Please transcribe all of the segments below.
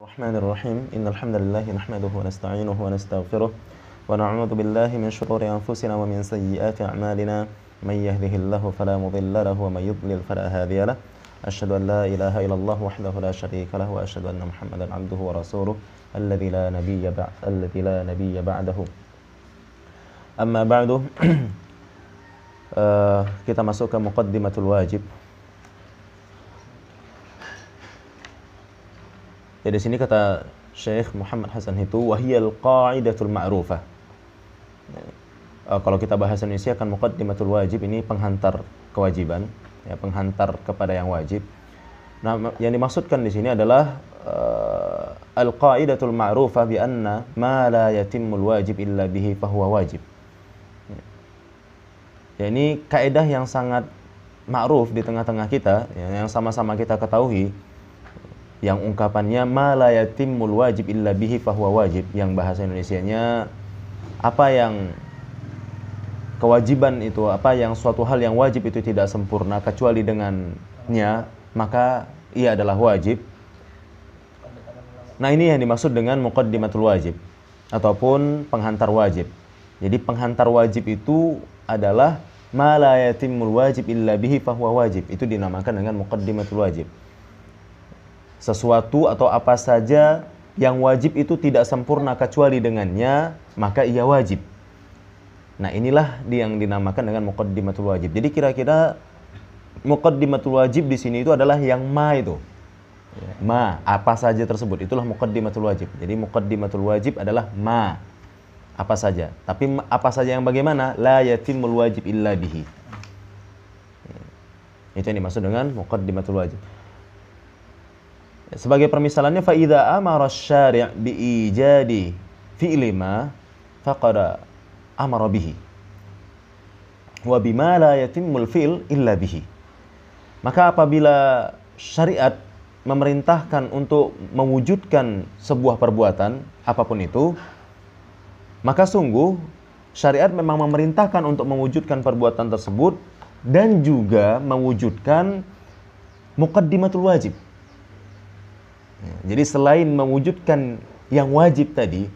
الرحمن الرحيم إن الحمد لله نحمده ونستعينه ونستغفره ونعوذ بالله من شرور أنفسنا ومن سيئات أعمالنا من يهده الله فلا مضل له ومن يضلل فلا هادي له أشهد أن لا إله إلا الله وحده لا شريك له وأشهد أن محمدا عبده ورسوله الذي لا نبي بعده أما بعد kita masuk ke muqaddimatul wajib. Jadi sini kata Syekh Muhammad Hasan itu wahiyal qa'idatul ma'rufah. Kalau kita bahasa Indonesia kan muqaddimatul wajib ini penghantar kewajiban, ya, penghantar kepada yang wajib. Nah, yang dimaksudkan di sini adalah al-qa'idatul ma'rufah bi anna ma la yatimmul wajib illa bihi fahuwa wajib. Ya, ini kaidah yang sangat ma'ruf di tengah-tengah kita, ya, yang sama-sama kita ketahui, yang ungkapannya ma la yatimmul wajib illa bihi fahuwa wajib, yang bahasa Indonesianya apa yang kewajiban itu, apa yang suatu hal yang wajib itu tidak sempurna kecuali dengannya, maka ia adalah wajib. Nah, ini yang dimaksud dengan muqaddimatul wajib ataupun penghantar wajib. Jadi penghantar wajib itu adalah ma la yatimmul wajib illa bihi fahuwa wajib. Itu dinamakan dengan muqaddimatul wajib. Sesuatu atau apa saja yang wajib itu tidak sempurna kecuali dengannya, maka ia wajib. Nah, inilah yang dinamakan dengan muqaddimatul wajib. Jadi kira-kira muqaddimatul wajib di sini itu adalah yang ma itu. Ma, apa saja tersebut, itulah muqaddimatul wajib. Jadi muqaddimatul wajib adalah ma, apa saja. Tapi apa saja yang bagaimana? La yatimul wajib illa bihi. Itu yang dimaksud dengan muqaddimatul wajib. Sebagai permisalannya, fa idza amara asy-syari' bi ijadi fi'li ma faqad amara bihi wa bima la yatimmul fi'l illa bihi. Maka apabila syariat memerintahkan untuk mewujudkan sebuah perbuatan apapun itu, maka sungguh syariat memang memerintahkan untuk mewujudkan perbuatan tersebut dan juga mewujudkan muqaddimatul wajib. Jadi selain mewujudkan yang wajib tadi,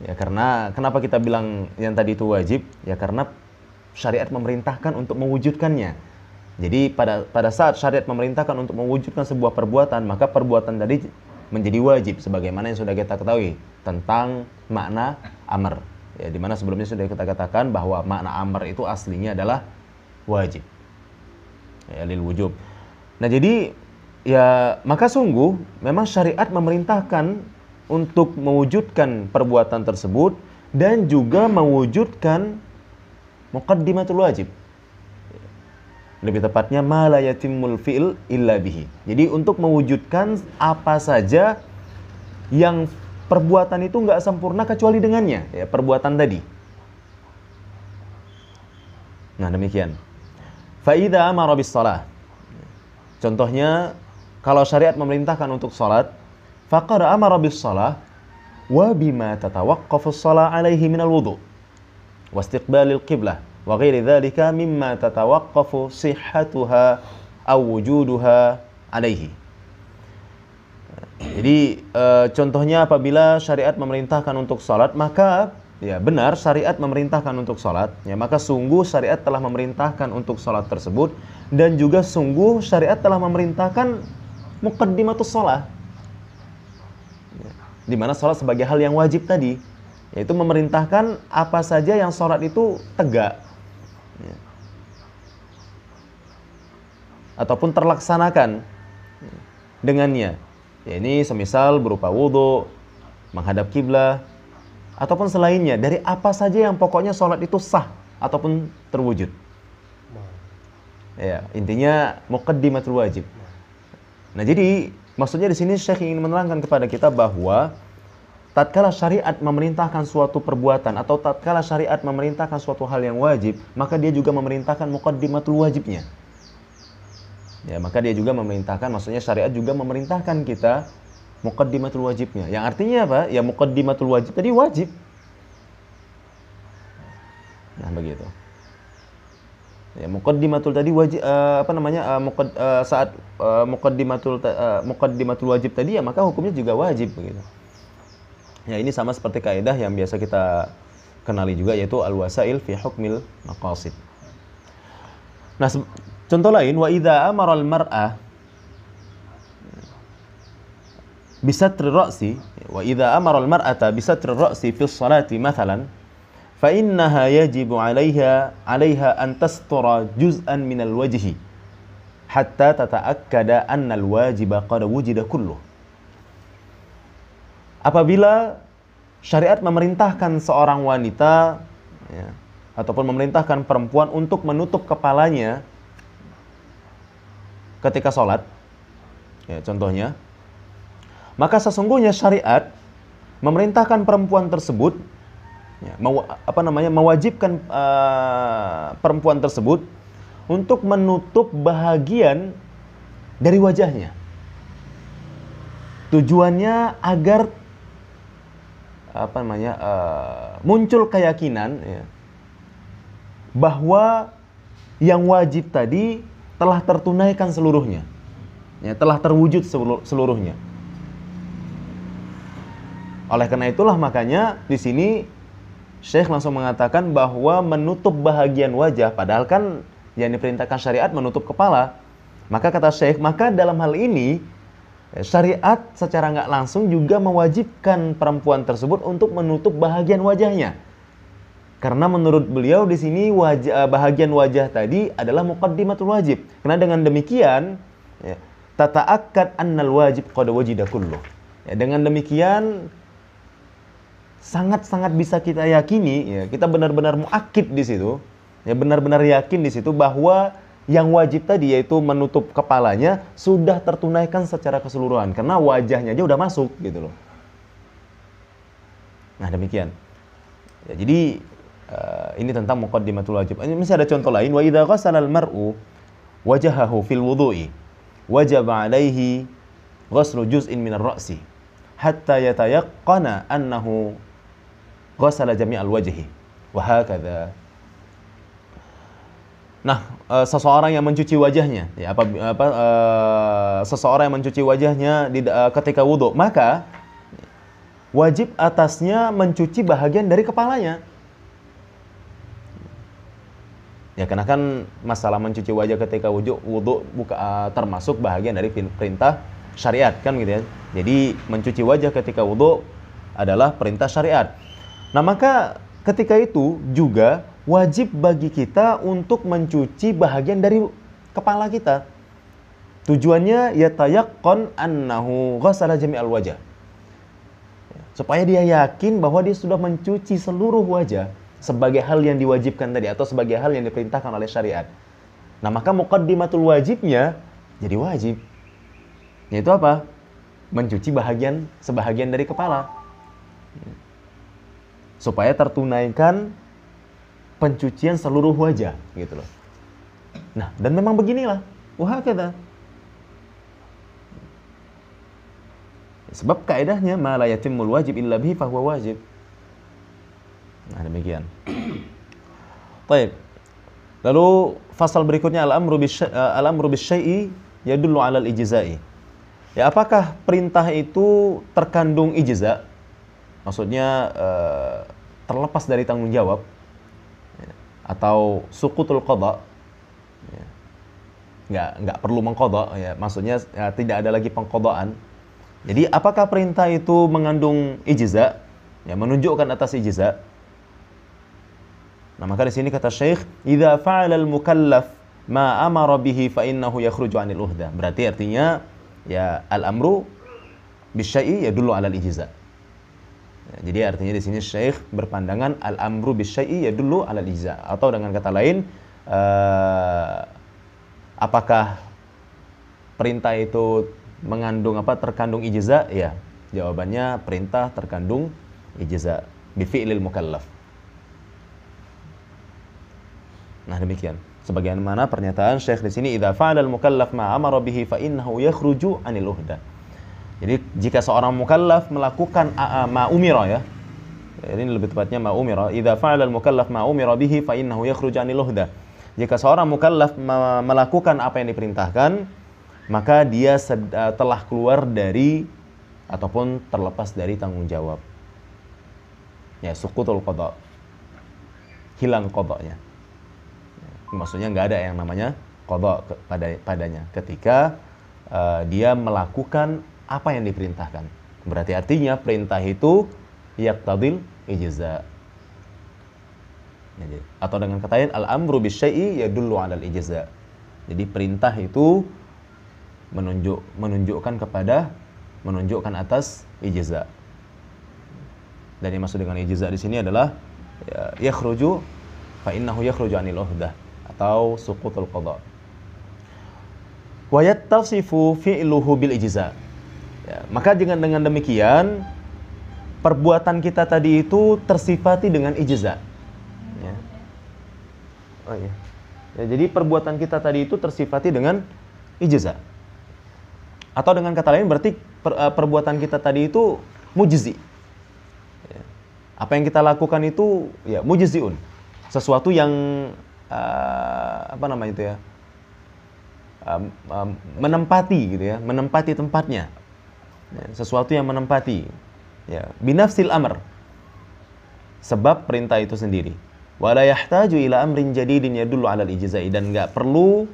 ya, karena kenapa kita bilang yang tadi itu wajib? Ya karena syariat memerintahkan untuk mewujudkannya. Jadi pada saat syariat memerintahkan untuk mewujudkan sebuah perbuatan, maka perbuatan tadi menjadi wajib, sebagaimana yang sudah kita ketahui tentang makna amr. Ya, di mana sebelumnya sudah kita katakan bahwa makna amr itu aslinya adalah wajib. Ya, lil wujub. Nah, jadi ya, maka sungguh memang syariat memerintahkan untuk mewujudkan perbuatan tersebut dan juga mewujudkan muqaddimatul wajib. Lebih tepatnya ma la yatimmul fi'l illa bihi. Jadi untuk mewujudkan apa saja yang perbuatan itu enggak sempurna kecuali dengannya, ya, perbuatan tadi. Nah, demikian. Fa idza amara bis shalah. Contohnya, kalau syariat memerintahkan untuk salat, faqad amara bis shalah wa bima tatawaqqafu as-shalah alaihi minal wudu' wa istiqbalil qiblah wa ghairi dzalika mimma tatawaqqafu sihhatuha aw wujuduha alaihi. Jadi contohnya apabila syariat memerintahkan untuk salat, maka ya benar syariat memerintahkan untuk salat, ya maka sungguh syariat telah memerintahkan untuk salat tersebut dan juga sungguh syariat telah memerintahkan muqaddimatus shalah. Di mana salat sebagai hal yang wajib tadi, yaitu memerintahkan apa saja yang salat itu tegak, ya, ataupun terlaksanakan dengannya. Ya, ini semisal berupa wudu, menghadap kiblah, ataupun selainnya dari apa saja yang pokoknya salat itu sah ataupun terwujud. Ya, intinya muqaddimatul wajib. Nah, jadi maksudnya di sini Syekh ingin menerangkan kepada kita bahwa tatkala syariat memerintahkan suatu perbuatan atau tatkala syariat memerintahkan suatu hal yang wajib, maka dia juga memerintahkan muqaddimatul wajibnya. Ya, maka dia juga memerintahkan, maksudnya syariat juga memerintahkan kita muqaddimatul wajibnya. Yang artinya apa? Ya muqaddimatul wajib tadi wajib. Nah, begitu. Ya, muqaddimatul tadi wajib saat muqaddimatul wajib tadi ya maka hukumnya juga wajib begitu. Ya, ini sama seperti kaidah yang biasa kita kenali juga yaitu al-wasail fi hukmil maqasid. Nah, contoh lain wa idza amara al-mar'a bisatri ra'si wa idza amara al-mar'ata bisatri ra'si fi sholati mathalan fa innaha yajibu 'alaiha an tastura juz'an min al-wajhi hatta tata'akkada anna al-wajiba qad wujida kulluh. Apabila syariat memerintahkan seorang wanita ya, ataupun memerintahkan perempuan untuk menutup kepalanya ketika sholat, ya, contohnya, maka sesungguhnya syariat memerintahkan perempuan tersebut, ya, mewajibkan perempuan tersebut untuk menutup bahagian dari wajahnya. Tujuannya agar muncul keyakinan ya, bahwa yang wajib tadi telah tertunaikan seluruhnya, ya, telah terwujud seluruhnya. Oleh karena itulah makanya di sini Syekh langsung mengatakan bahwa menutup bahagian wajah, padahal kan yang diperintahkan syariat menutup kepala. Maka kata Syekh, maka dalam hal ini syariat secara nggak langsung juga mewajibkan perempuan tersebut untuk menutup bahagian wajahnya. Karena menurut beliau di sini bahagian wajah tadi adalah muqaddimatul wajib. Karena dengan demikian ya, tata'akkad annal wajib qad wujida kulluh. Ya, dengan demikian sangat-sangat bisa kita yakini ya, kita benar-benar muakkid di situ. Ya, benar-benar yakin di situ bahwa yang wajib tadi yaitu menutup kepalanya sudah tertunaikan secara keseluruhan karena wajahnya aja udah masuk gitu loh. Nah, demikian. Ya, jadi ini tentang muqaddimatul wajib. Ini masih ada contoh lain, wa idza ghassala al-mar'u wajahahu fil wudu'i wajaba 'alaihi ghaslu juz'in min ar-ra'si hatta yatayaqqana annahu ghassala jami'al wajhi wa hakadha. Nah, seseorang yang mencuci wajahnya, ya, seseorang yang mencuci wajahnya ketika wudhu, maka wajib atasnya mencuci bahagian dari kepalanya. Ya, karena kan masalah mencuci wajah ketika wudhu termasuk bahagian dari perintah syariat, kan gitu ya. Jadi mencuci wajah ketika wudhu adalah perintah syariat. Nah, maka ketika itu juga wajib bagi kita untuk mencuci bahagian dari kepala kita. Tujuannya yatayaqqan annahu ghassala jami'al wajah. Supaya dia yakin bahwa dia sudah mencuci seluruh wajah sebagai hal yang diwajibkan tadi atau sebagai hal yang diperintahkan oleh syariat. Nah, maka muqaddimatul wajibnya jadi wajib. Yaitu apa? Mencuci sebahagian dari kepala. Supaya tertunaikan pencucian seluruh wajah gitu loh. Nah, dan memang beginilah wahakadha. Sebab kaidahnya ma la yatimmul wajib illa bihi fahuwa wajib. Nah, demikian. Baik. Lalu fasal berikutnya al-amru bisyai'i yadullu 'alal ijza'i. Ya, apakah perintah itu terkandung ijza? Maksudnya terlepas dari tanggung jawab atau suqutul qada, ya, nggak perlu mengqada, ya, maksudnya ya, tidak ada lagi pengqadaan. Jadi apakah perintah itu mengandung ijza, ya, menunjukkan atas ijza? Nah, maka di sini kata Syekh, idza fa'ala al-mukallaf ma amara bihi fa innahu yakhruju 'anil uhdah. Berarti artinya ya al-amru bisyai'i yadullu 'alal ijza. Ya, jadi artinya di sini Syekh berpandangan al-amru bisyai'i yadullu 'alal ijza, atau dengan kata lain apakah perintah itu terkandung ijza? Ya, jawabannya perintah terkandung ijza bi fi'lil mukallaf. Nah, demikian. Sebagaimana pernyataan Syekh di sini, idza fa'ala al-mukallaf ma amara bihi fa innahu yakhruju 'anil uhdah. Jadi jika seorang mukallaf melakukan ma umira, ya. Ini lebih tepatnya ma umira, idza fa'ala al-mukallaf ma umira bihi fa innahu yakhruju 'anil uhdah. Jika seorang mukallaf melakukan apa yang diperintahkan, maka dia telah keluar dari ataupun terlepas dari tanggung jawab. Ya, suqutul qada. Hilang qadanya. Maksudnya nggak ada yang namanya qada padanya ketika dia melakukan apa yang diperintahkan. Berarti artinya perintah itu yaqtadil ijza. Atau dengan kata lain, al-amru bisyai'i yadullu 'alal ijza. Jadi perintah itu menunjukkan atas ijza. Dan yang maksud dengan ijza di sini adalah yakhruju fa innahu yakhruju 'anil uhdah atau suqutul qada. Wa yattasifu fi'luhu bil ijza. Ya, maka dengan demikian perbuatan kita tadi itu tersifati dengan ijza. Ya. Oh iya. Ya, jadi perbuatan kita tadi itu tersifati dengan ijza. Atau dengan kata lain berarti perbuatan kita tadi itu mujzi. Ya. Apa yang kita lakukan itu ya mujziun. Sesuatu yang menempati gitu ya, menempati tempatnya. Ya, sesuatu yang menempati. Ya, binafsil amr. Sebab perintah itu sendiri. Wala yahtaju ila amrin jadidin yadullu 'alal ijza'i, dan enggak perlu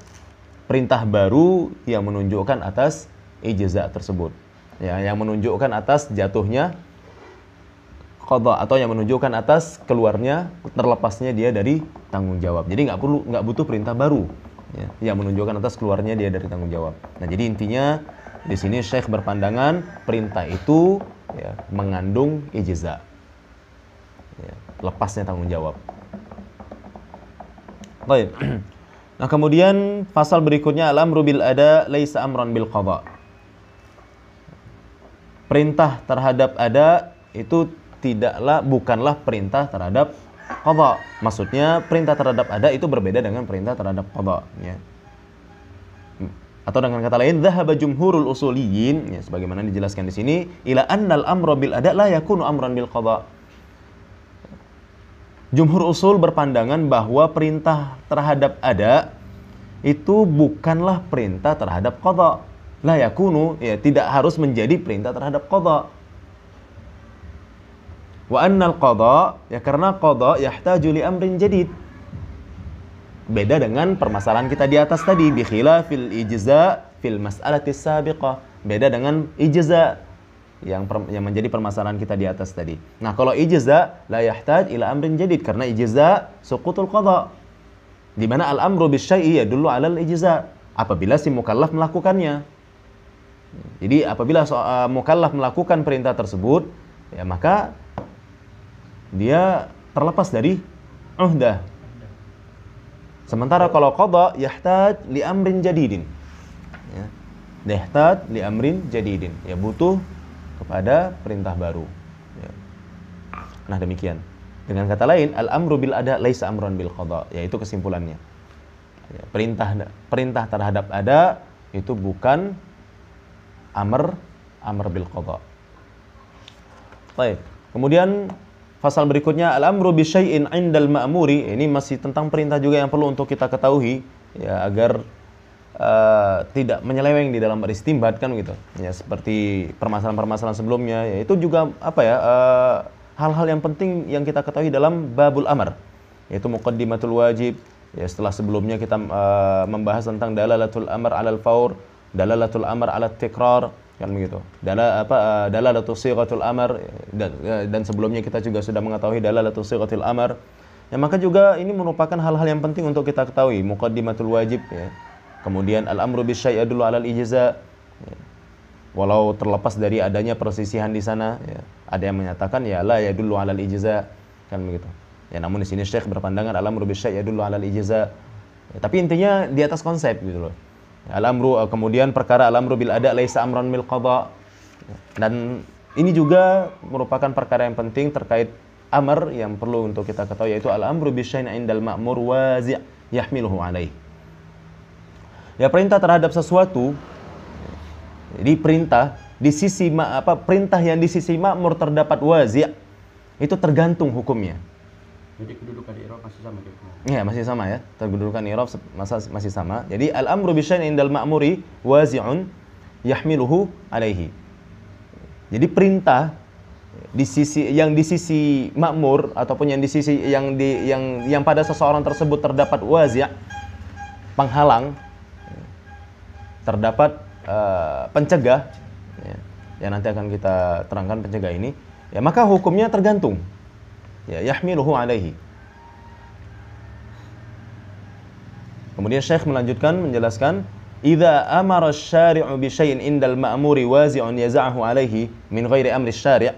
perintah baru yang menunjukkan atas ijza tersebut. Ya, yang menunjukkan atas jatuhnya qada atau yang menunjukkan atas keluarnya, terlepasnya dia dari tanggung jawab. Jadi enggak butuh perintah baru ya, yang menunjukkan atas keluarnya dia dari tanggung jawab. Nah, jadi intinya di sini Syekh berpandangan perintah itu ya, mengandung ijza. Ya, lepasnya tanggung jawab. Baik. Nah, kemudian pasal berikutnya al-amru bil ada laisa amran bil qada. Perintah terhadap ada itu bukanlah perintah terhadap qada. Maksudnya perintah terhadap ada itu berbeda dengan perintah terhadap qada ya. Atau dengan kata lain, dhahaba jumhurul usuliyyin ya, sebagaimana dijelaskan di sini, ila annal amra bil ada la yakunu amran bil qada. Jumhur usul berpandangan bahwa perintah terhadap ada itu bukanlah perintah terhadap qada. La yakunu ya, tidak harus menjadi perintah terhadap qada. Wa annal qada ya, karena qada yahtaju li amrin jadid. Beda dengan permasalahan kita di atas tadi, bi khilafil ijza fil mas'alati sabiqah. Beda dengan ijza yang menjadi permasalahan kita di atas tadi. Nah, kalau ijza la yahtaj ila amrin jadid, karena ijza suqutul qada. Di mana al-amru bisyai'i yadullu 'alal ijza, apabila si mukallaf melakukannya. Jadi apabila mukallaf melakukan perintah tersebut, ya maka dia terlepas dari uhdah. Sementara kalau qada yahtaj li amrin jadidin. Ya. Yahtaj li amrin jadidin. Ya, butuh kepada perintah baru. Ya. Nah, demikian. Dengan kata lain, al-amru bil ada laisa amran bil qada, yaitu kesimpulannya. Ya, perintah terhadap ada itu bukan amr bil qada. Baik. Kemudian pasal berikutnya al-amru bi syai'in 'indal ma'muri. Ini masih tentang perintah juga yang perlu untuk kita ketahui ya, agar tidak menyeleweng di dalam beristimbat kan gitu. Ya, seperti permasalahan-permasalahan sebelumnya, ya, itu juga hal-hal yang penting yang kita ketahui dalam babul amr, yaitu muqaddimatul wajib. Ya, setelah sebelumnya kita membahas tentang dalalatul amr 'alal faur, dalalatul amr 'alat tikrar kan begitu. Dalalatul sighatul amr, dan sebelumnya kita juga sudah mengetahui dalalatul sighatul amr. Ya, maka juga ini merupakan hal-hal yang penting untuk kita ketahui, muqaddimatul wajib ya. Kemudian al-amru bisyai' yadullu 'alal ijza. Ya. Walau terlepas dari adanya persisihan di sana, ya, ada yang menyatakan ya la yadullu 'alal ijza kan begitu. Ya, namun di sini Syekh berpandangan al-amru bisyai' yadullu 'alal ijza. Ya, tapi intinya di atas konsep gitu loh. Al-amru, kemudian perkara al-amru bil ada laisa amran bil qada. Dan ini juga merupakan perkara yang penting terkait amr yang perlu untuk kita ketahui, yaitu al-amru bisyai'in 'indal ma'mur wazi' yahmiluhu 'alaih. Ya, perintah terhadap sesuatu, jadi perintah di sisi perintah yang di sisi makmur terdapat wazi', itu tergantung hukumnya. Jadi kedudukan di Irak masih sama gitu. Ya, masih sama ya. Kedudukan i'rab masih sama. Jadi al-amru bi syai'in indal ma'muri wazi'un yahmiluhu alaihi. Jadi perintah di sisi makmur ataupun yang di sisi yang pada seseorang tersebut terdapat wazi', penghalang, terdapat pencegah, ya nanti akan kita terangkan pencegah ini, ya maka hukumnya tergantung, ya yahmiluhu alaihi. Kemudian Syekh melanjutkan menjelaskan, idza amara asy-syari'u bi syai'in indal ma'muri wazi'un yaz'ahu alaihi min ghairi amri asy-syari',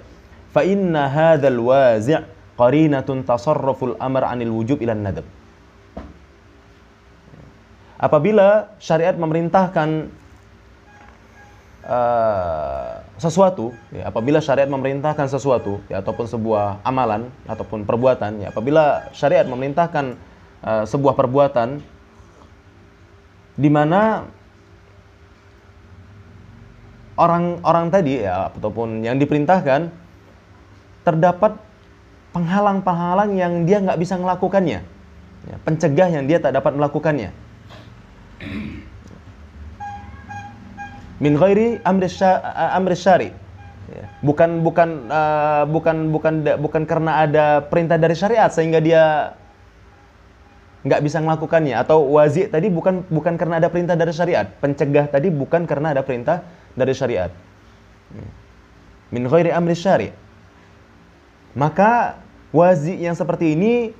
fa inna hadzal wazi' qarinatun tasarruful amr 'anil wujub ila nadab. Apabila syariat memerintahkan sesuatu, ya, apabila syariat memerintahkan sesuatu, ya, ataupun sebuah amalan ataupun perbuatan, ya, apabila syariat memerintahkan sebuah perbuatan di mana orang tadi, ya, ataupun yang diperintahkan terdapat penghalang-penghalang yang dia nggak bisa melakukannya, ya, pencegah yang dia tak dapat melakukannya. Min ghairi amri syari', ya, bukan karena ada perintah dari syariat sehingga dia nggak bisa melakukannya, atau wazi' tadi bukan karena ada perintah dari syariat, pencegah tadi bukan karena ada perintah dari syariat. Min ghairi amri syari'. Maka wazi' yang seperti ini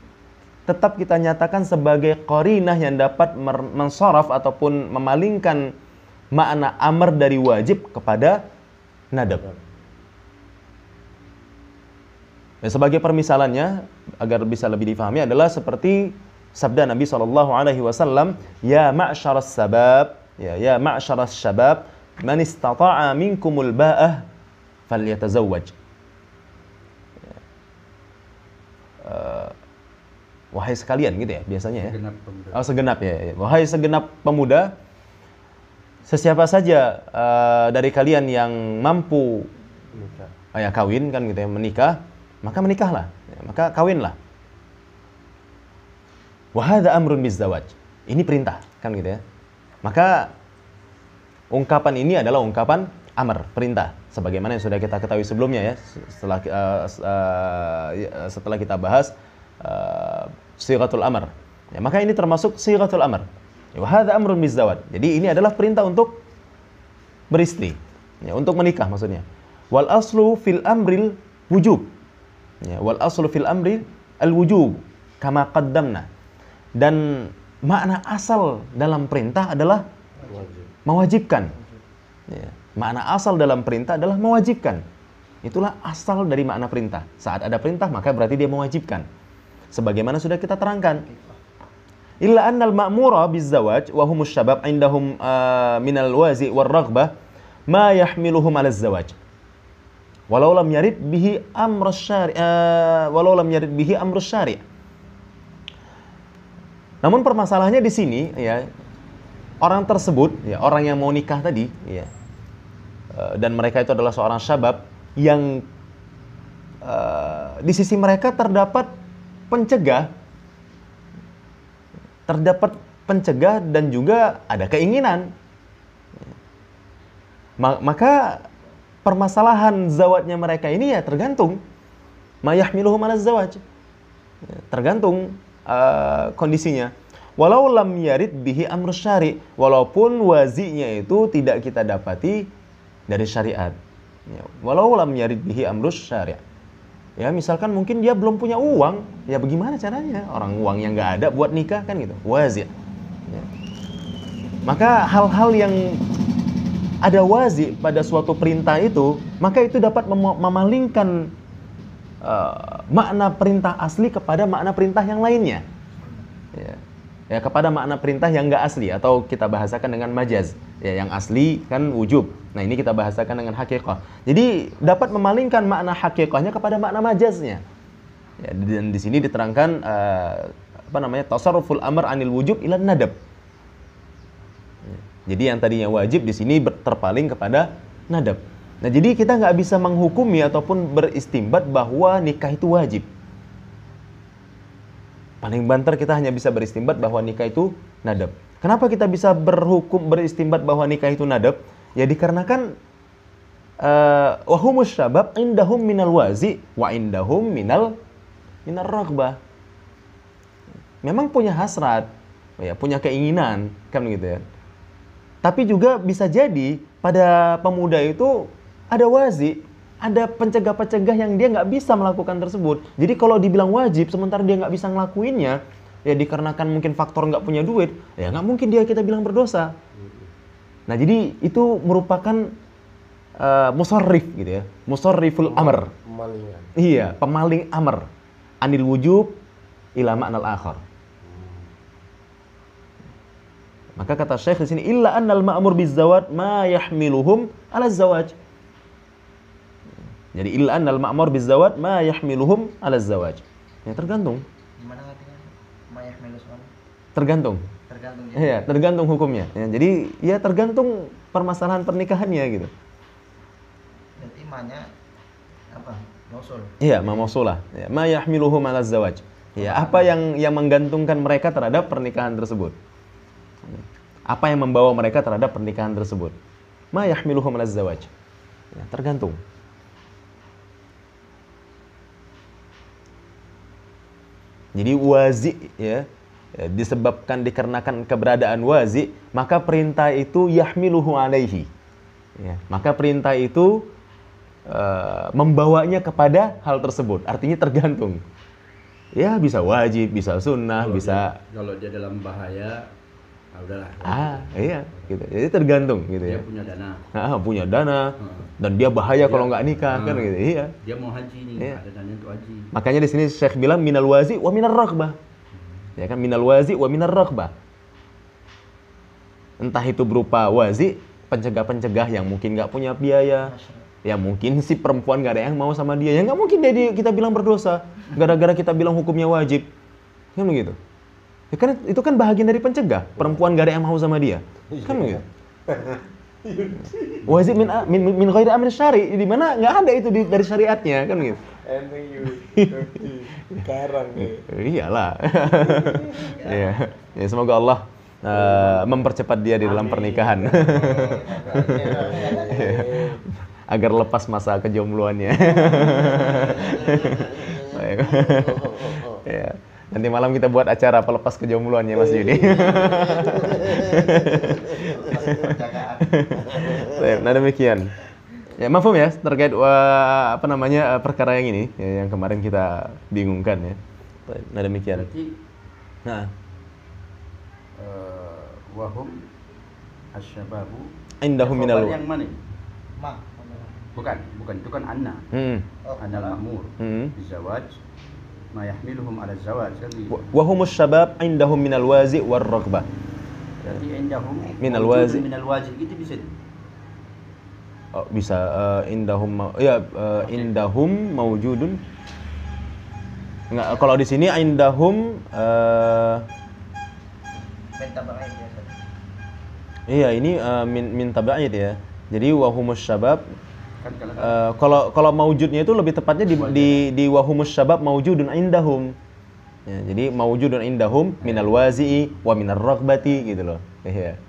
tetap kita nyatakan sebagai qarinah yang dapat mensaraf ataupun memalingkan makna amr dari wajib kepada nadab. Ya, sebagai permisalannya agar bisa lebih difahami adalah seperti sabda Nabi SAW, ya ma'syaras sabab, ya ma'syaras syabab, man istata'a minkumul ba'ah falyatazawwaj. Wahai sekalian gitu ya biasanya ya. Segenap pemuda. Oh, segenap ya. Wahai segenap pemuda, sesiapa saja dari kalian yang mampu ya kawin kan gitu ya, menikah, maka menikahlah, ya, maka kawinlah. Wa hadza amrun bizzawaj. Ini perintah kan gitu ya. Maka ungkapan ini adalah ungkapan amr, perintah, sebagaimana yang sudah kita ketahui sebelumnya ya, setelah kita bahas sighatul amr. Ya, maka ini termasuk sighatul amr. Wa hadza amrun bizzawaj. Jadi ini adalah perintah untuk beristri, ya, untuk menikah maksudnya. Wal aslu fil amril wujub. Ya, wal aslu fil amri al wujub kama qaddamna. Dan makna asal dalam perintah adalah mewajibkan. Ya, makna asal dalam perintah adalah mewajibkan. Itulah asal dari makna perintah. Saat ada perintah maka berarti dia mewajibkan. Sebagaimana sudah kita terangkan. Illa annal ma'mura bizzawaj wa humus syabab indahum minal wazi' war raghbah ma yahmiluhum 'ala zawaj. Walau lam yarid bihi amrus syari'. Namun permasalahannya di sini ya, orang tersebut ya, orang yang mau nikah tadi ya, dan mereka itu adalah seorang syabab yang di sisi mereka terdapat pencegah dan juga ada keinginan. Maka permasalahan zawatnya mereka ini ya tergantung mayahmiluhum 'ala zawaj. Tergantung kondisinya. Walau lam yarid bihi amru syari', walaupun wazi'nya itu tidak kita dapati dari syariat. Walau lam yarid bihi amru syari'. Ya, misalkan mungkin dia belum punya uang, ya bagaimana caranya? Orang uangnya nggak ada buat nikah kan gitu, wazi'. Ya. Maka hal-hal yang ada wazi' pada suatu perintah itu, maka itu dapat memalingkan makna perintah asli kepada makna perintah yang lainnya. Ya, kepada makna perintah yang nggak asli, atau kita bahasakan dengan majaz. Ya, yang asli kan wujub. Nah, ini kita bahasakan dengan hakikah. Jadi dapat memalingkan makna hakikahnya kepada makna majaznya. Ya, dan di sini diterangkan tasarruful amr 'anil wujub ila nadab. Ya, jadi yang tadinya wajib di sini terpaling kepada nadab. Nah, jadi kita nggak bisa menghukumi ataupun beristimbat bahwa nikah itu wajib. Paling banter kita hanya bisa beristimbat bahwa nikah itu nadab. Kenapa kita bisa beristimbat bahwa nikah itu nadab? Ya dikarenakan wahumus syabab indahum minal wazi wa indahum minal raghbah. Memang punya hasrat, ya, punya keinginan, kan gitu ya. Tapi juga bisa jadi pada pemuda itu ada wazi, ada pencegah-pencegah yang dia nggak bisa melakukan tersebut. Jadi kalau dibilang wajib, sementara dia nggak bisa ngelakuinnya, ya dikarenakan mungkin faktor nggak punya duit, ya nggak mungkin kita bilang berdosa. Nah jadi itu merupakan musarrif gitu ya, musarriful amr. Pemalingan. Iya, pemaling amr. Anil wujub ila ma'nal akhar. Maka kata Syekh di sini illa annal ma'mur bizzawaj ma yahmiluhum 'ala zawaj. Jadi illa annal ma'mur bizzawaj ma yahmiluhum 'ala zawaj. Ya tergantung. Gimana artinya? Mayah meluswan? Tergantung. Tergantung ya. Iya, tergantung hukumnya. Ya, jadi ya tergantung permasalahan pernikahannya gitu. Berarti mahnya apa? Mausul. Iya, ma mausulah. Ya, ma yahmiluhum 'ala zawaj. Ya, apa yang menggantungkan mereka terhadap pernikahan tersebut? Apa yang membawa mereka terhadap pernikahan tersebut? Ma yahmiluhum 'ala zawaj. Ya, tergantung. Jadi wazi ya, disebabkan dikarenakan keberadaan wazi, maka perintah itu yahmiluhu alaihi. Ya, maka perintah itu membawanya kepada hal tersebut. Artinya tergantung. Ya bisa wajib, bisa sunnah, Kalau dia dalam bahaya, udahlah. Iya, gitu. Jadi tergantung gitu Dia ya. punya dana. Punya dana dan dia bahaya kalau nggak nikah kan gitu. Iya. Dia mau haji nih, Iya. ada dana untuk haji. Makanya di sini Syekh bilang minal wazi wa minar raghbah. Ya kan, minal wazi wa minar raghbah. Entah itu berupa wazi, pencegah-pencegah yang mungkin nggak punya biaya, ya mungkin si perempuan nggak ada yang mau sama dia, ya nggak mungkin kita bilang berdosa gara-gara kita bilang hukumnya wajib, kan begitu. Ya kan itu kan bahagian dari pencegah, perempuan nggak ada yang mau sama dia, kan begitu. Wajib min ghairi amri syari, di mana nggak ada itu dari syariatnya, kan gitu. Sekarang nih. Iyalah. Ya. Ya, semoga Allah mempercepat dia di dalam pernikahan. Agar lepas masa kejombloannya. Ya. Nanti malam kita buat acara pelepas kejombloannya Mas Yudi. Nah demikian. Ya mafhum ya terkait perkara yang ini ya, yang kemarin kita bingungkan ya. Nah demikian. Berarti Nah, wahum asyababu indahum minal yang mana? Ma. Bukan, itu kan anna. Anal ma'mur bizawaj ma yahmiluhum 'ala zawaj kan gitu. wa humus syabab indahum minal wazi war raghbah. Berarti indahum Minal wazi. minal wajib gitu bisa. Oh, bisa indahum maujudun. Enggak, kalau di sini indahum Minta berair biasa. iya ini min tabaid ya. Jadi wahumus syabab Kan kalau kalau maujudnya itu lebih tepatnya di wahumus syabab maujudun indahum. Ya, jadi maujudun indahum minal wazi'i wa minar raghbati gitu loh. Iya.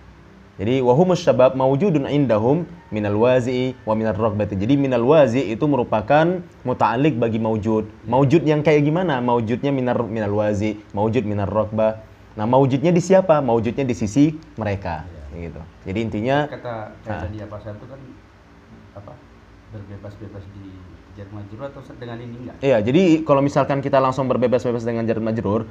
Jadi wahumus syabab maujudun indahum minal wazi'i wa minar raghbati. Jadi minal wazi' itu merupakan muta'alliq bagi maujud. Maujud yang kayak gimana? Maujudnya minal wazi', maujud minar raghbah. Nah, maujudnya di siapa? Maujudnya di sisi mereka, gitu. Jadi intinya kata tadi apa satu kan apa berbebas-bebas di jar majrur atau dengan ini enggak? iya, jadi kalau misalkan kita langsung berbebas-bebas dengan jar majrur,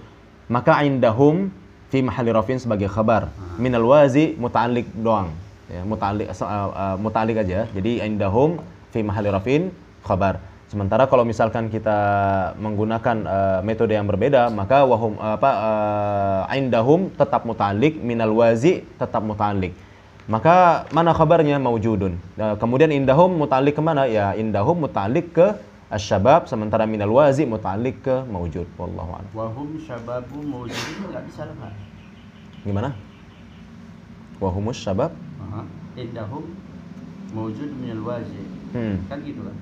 maka indahum fi mahalli rafin sebagai khabar. Minal wazi muta'alliq doang. Ya, muta'alliq aja. Jadi indahum fi mahalli rafin khabar. Sementara kalau misalkan kita menggunakan metode yang berbeda, maka indahum tetap muta'alliq, minal wazi tetap muta'alliq. Maka mana kabarnya maujudun. Kemudian indahum muta'alliq kemana? Ya indahum muta'alliq ke asyabab, sementara minal wazi muta'alliq ke maujud. Wallahu a'lam. Wahum syababu maujudun enggak bisa lah. Gimana? Wahumus syabab? Indahum maujud minal wazi. Kan gitu kan?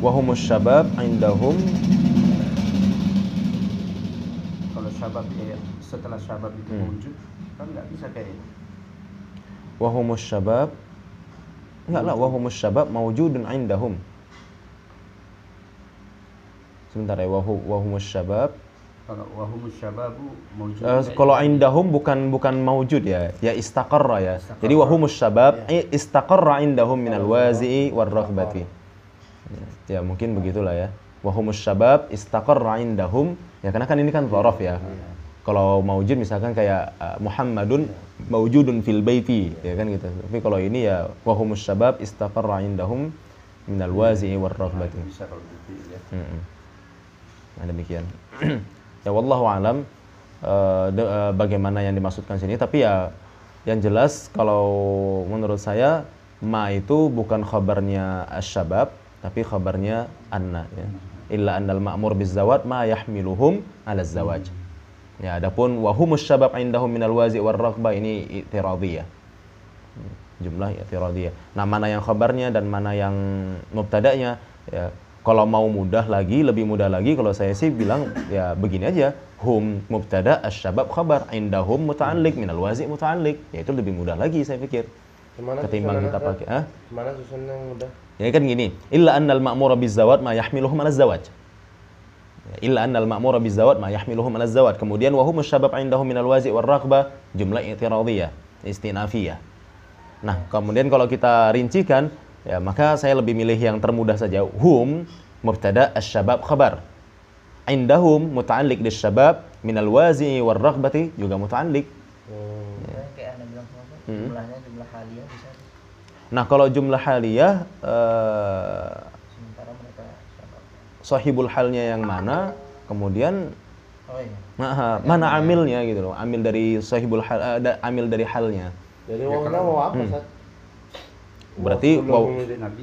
Wahumus syabab indahum syabab setelah syabab itu wujud kan nggak bisa kayak itu. Wahumus syabab, enggak lah, wahumus syabab mawjudun indahum. Sebentar ya, wahumus syabab. Kalau wahumus syababu mawjud. Kalau indahum bukan mawjud ya, ya istaqarra ya. Jadi wahumus syabab istaqarra indahum minal wazi'i war raghbati. Ya mungkin begitulah ya. Wahumus syabab istaqarra indahum, ya karena kan ini kan dhorof ya. Kalau mawjud misalkan kayak Muhammadun mawjudun fil baiti, ya kan gitu. Tapi kalau ini ya wahumus syabab istaqarra indahum minal wazi'i war raghbati. Bisa kalau gitu ya. Nah demikian. Ya wallahu alam bagaimana yang dimaksudkan sini, tapi ya yang jelas kalau menurut saya ma itu bukan khabarnya asyabab tapi khabarnya anna ya. Illa annal ma'mur bizzawaj ma yahmiluhum 'ala zawaj. Ya adapun wahumus syabab indahum minal wazi' war raghbah ini i'tiradiyah. Jumlah i'tiradiyah. Nah, mana yang khabarnya dan mana yang mubtada'nya ya. Kalau mau mudah lagi, lebih mudah lagi, kalau saya sih bilang ya begini aja, hum mubtada asyabab khabar indahum muta'alliq minal wazi' muta'alliq, ya itu lebih mudah lagi saya pikir. Ketimbang kita pakai Mana susunan yang mudah? Ya kan gini, illa annal ma'mura bizzawaj ma yahmiluhum 'ala zawaj. Illa annal ma'mura bizzawaj ma yahmiluhum 'ala zawaj. Kemudian wa humus syabab indahum minal wazi' war raghbah, jumlah i'tiradiyah, istinafiyah. Nah, kemudian kalau kita rincikan ya, maka saya lebih milih yang termudah saja. Hum mubtada asy-syabab khabar. Indahum muta'alliq bis-syabab minal wazi'i war raghbati juga muta'alliq. Ya, kayak Anda bilang jumlahnya jumlah haliyah bisa. Nah, kalau jumlah haliyah Sementara mereka syabab. sahibul halnya yang mana? Kemudian Oh iya. mana amilnya gitu loh. Amil dari sahibul hal, amil dari halnya. Jadi wawnya mau apa, Sat? Berarti